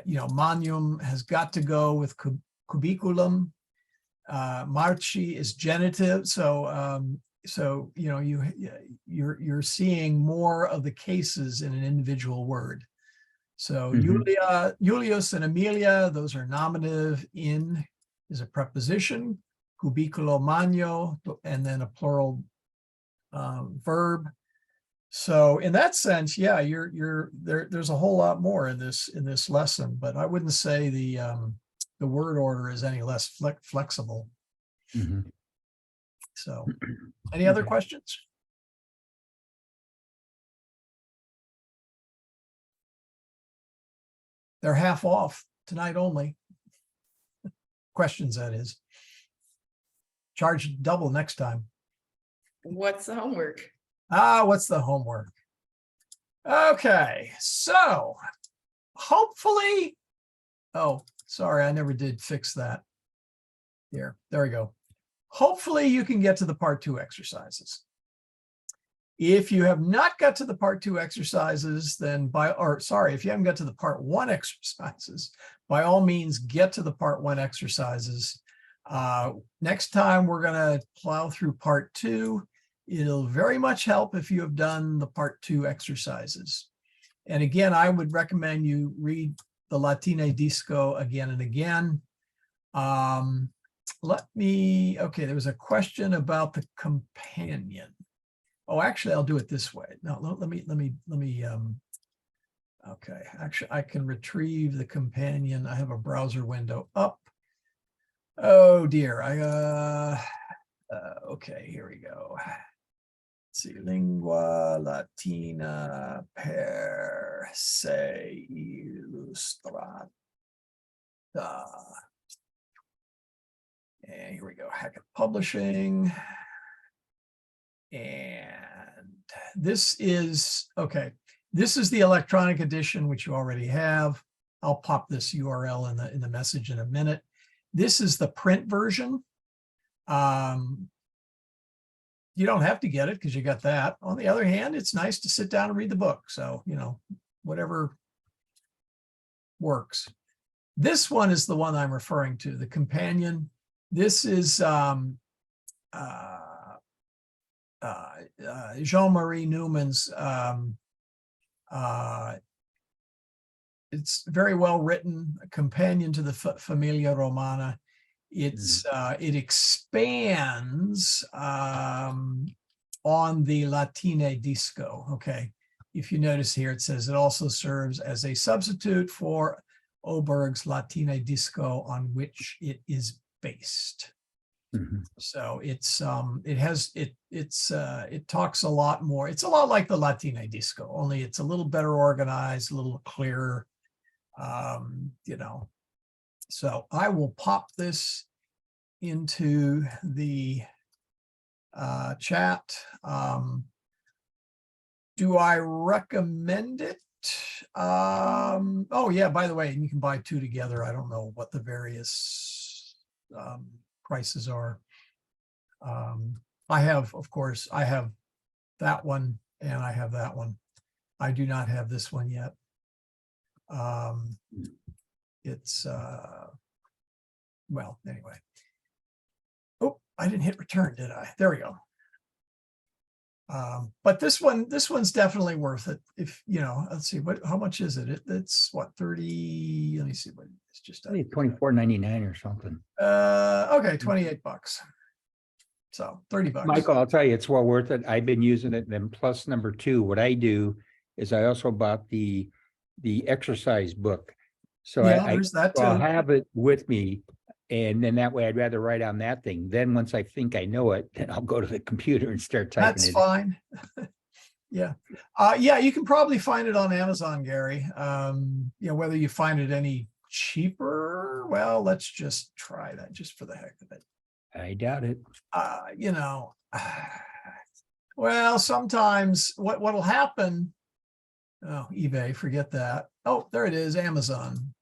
you know, manium has got to go with cubiculum. Marci is genitive, so so you know you're seeing more of the cases in an individual word. So Mhm. Julius and Amelia, those are nominative. In is a preposition, cubiculo magno, and then a plural verb. So in that sense, yeah, you're there. There's a whole lot more in this lesson, but I wouldn't say the word order is any less flexible. Mhm. So, any other Okay. questions? They're half off tonight only. Questions, that is. Charge double next time. What's the homework? What's the homework? Okay, so hopefully, oh, sorry, I never did fix that. There we go. Hopefully you can get to the part 2 exercises. If you have not got to the part 2 exercises, then if you haven't got to the part 1 exercises, by all means, get to the part 1 exercises. Next time we're going to plow through part 2. It'll very much help if you have done the part 2 exercises. And again, I would recommend you read the Latine Disco again and again. Okay, there was a question about the companion. Oh, actually, I'll do it this way. No, let me, okay, actually, I can retrieve the companion. I have a browser window up. Oh dear, okay, here we go. Let's see, lingua latina per se illustrata. And here we go, Hackett Publishing. And this is, okay, this is the electronic edition, which you already have. I'll pop this URL in the message in a minute. This is the print version. You don't have to get it because you got that. On the other hand, it's nice to sit down and read the book. So, you know, whatever works. This one is the one I'm referring to, the companion. This is Jean-Marie Newman's. It's very well written, a companion to the Familia Romana. It expands on the Latine Disco. Okay, if you notice here, it says it also serves as a substitute for Oberg's Latine disco on which it is based. Mhm. So it's it talks a lot more. It's a lot like the Latine disco, only it's a little better organized, a little clearer. You know, so I will pop this into the chat. Do I recommend it? Oh yeah, by the way, you can buy two together. I don't know what the various prices are. I have, of course, I have that one and I have that one. I do not have this one yet. It's well, anyway. Oh, I didn't hit return, did I? There we go. But this one's definitely worth it. If you know, let's see, how much is it? It's what, 30, let me see what it's just I think $24.99 or something. Okay, $28. So $30. Michael, I'll tell you, it's well worth it. I've been using it. And then plus number two, what I do is I also bought the exercise book. So Yeah, I there's that so I'll too. have it with me. And then that way I'd rather write on that thing. Then once I think I know it, then I'll go to the computer and start typing That's it. fine. Yeah. Yeah, you can probably find it on Amazon, Gary. You know, whether you find it any cheaper, well, let's just try that just for the heck of it. I doubt it. You know, well, sometimes what'll happen, oh, eBay, forget that. Oh, there it is, Amazon.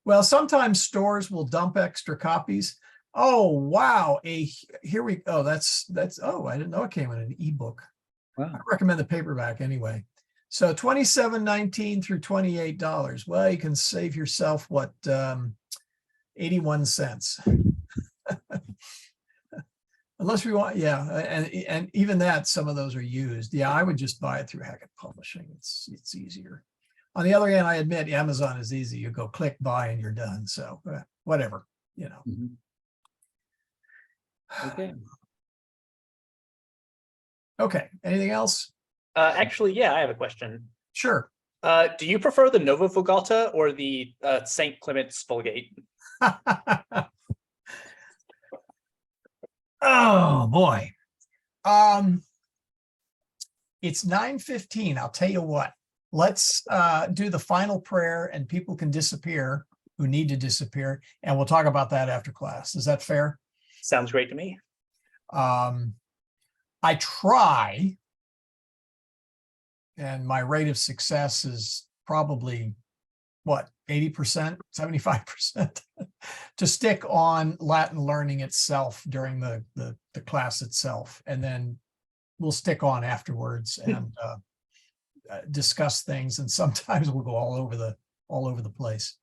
Well, sometimes stores will dump extra copies. Oh, wow. Here we go. That's, oh, I didn't know it came in an ebook. Wow. I recommend the paperback anyway. So $27.19 through $28. Well, you can save yourself what, 81 cents. Unless we want, yeah, and even that, some of those are used. Yeah, I would just buy it through Hackett Publishing. It's easier. On the other hand, I admit Amazon is easy. You go click buy and you're done. So whatever, you know. Mhm. Okay. Okay. Anything else? Actually, yeah, I have a question. Sure. Do you prefer the Nova Vulgata or the St. Clement's Vulgate? Oh boy. It's 9:15. I'll tell you what. Let's do the final prayer and people can disappear who need to disappear. And we'll talk about that after class. Is that fair? Sounds great to me. I try, and my rate of success is probably what, 80%, 75%, to stick on Latin learning itself during the class itself. And then we'll stick on afterwards and discuss things. And sometimes we'll go all over the place.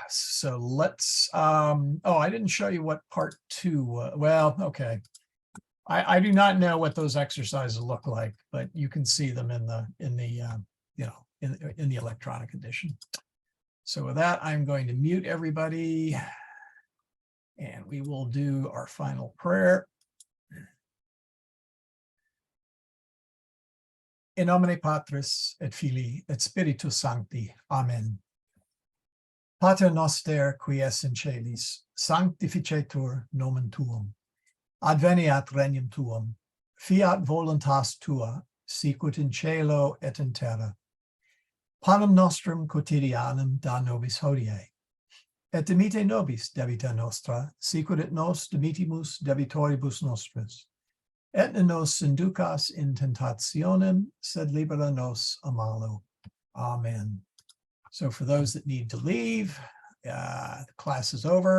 So let's, oh, I didn't show you what part two, well, okay. I do not know what those exercises look like, but you can see them in the you know, in the electronic edition. So with that, I'm going to mute everybody and we will do our final prayer. In nomine Patris et Filii et Spiritus Sancti. Amen. Pater noster qui es in celis, sanctificetur nomen tuum. Adveniat regnum tuum. Fiat voluntas tua, sicut in cielo et in terra. Panem nostrum quotidianum da nobis hodie. Et dimite nobis debita nostra, sicut et nos dimitimus debitoribus nostris. Et ne nos inducas in tentationem, sed libera nos a malo. Amen. So for those that need to leave, the class is over.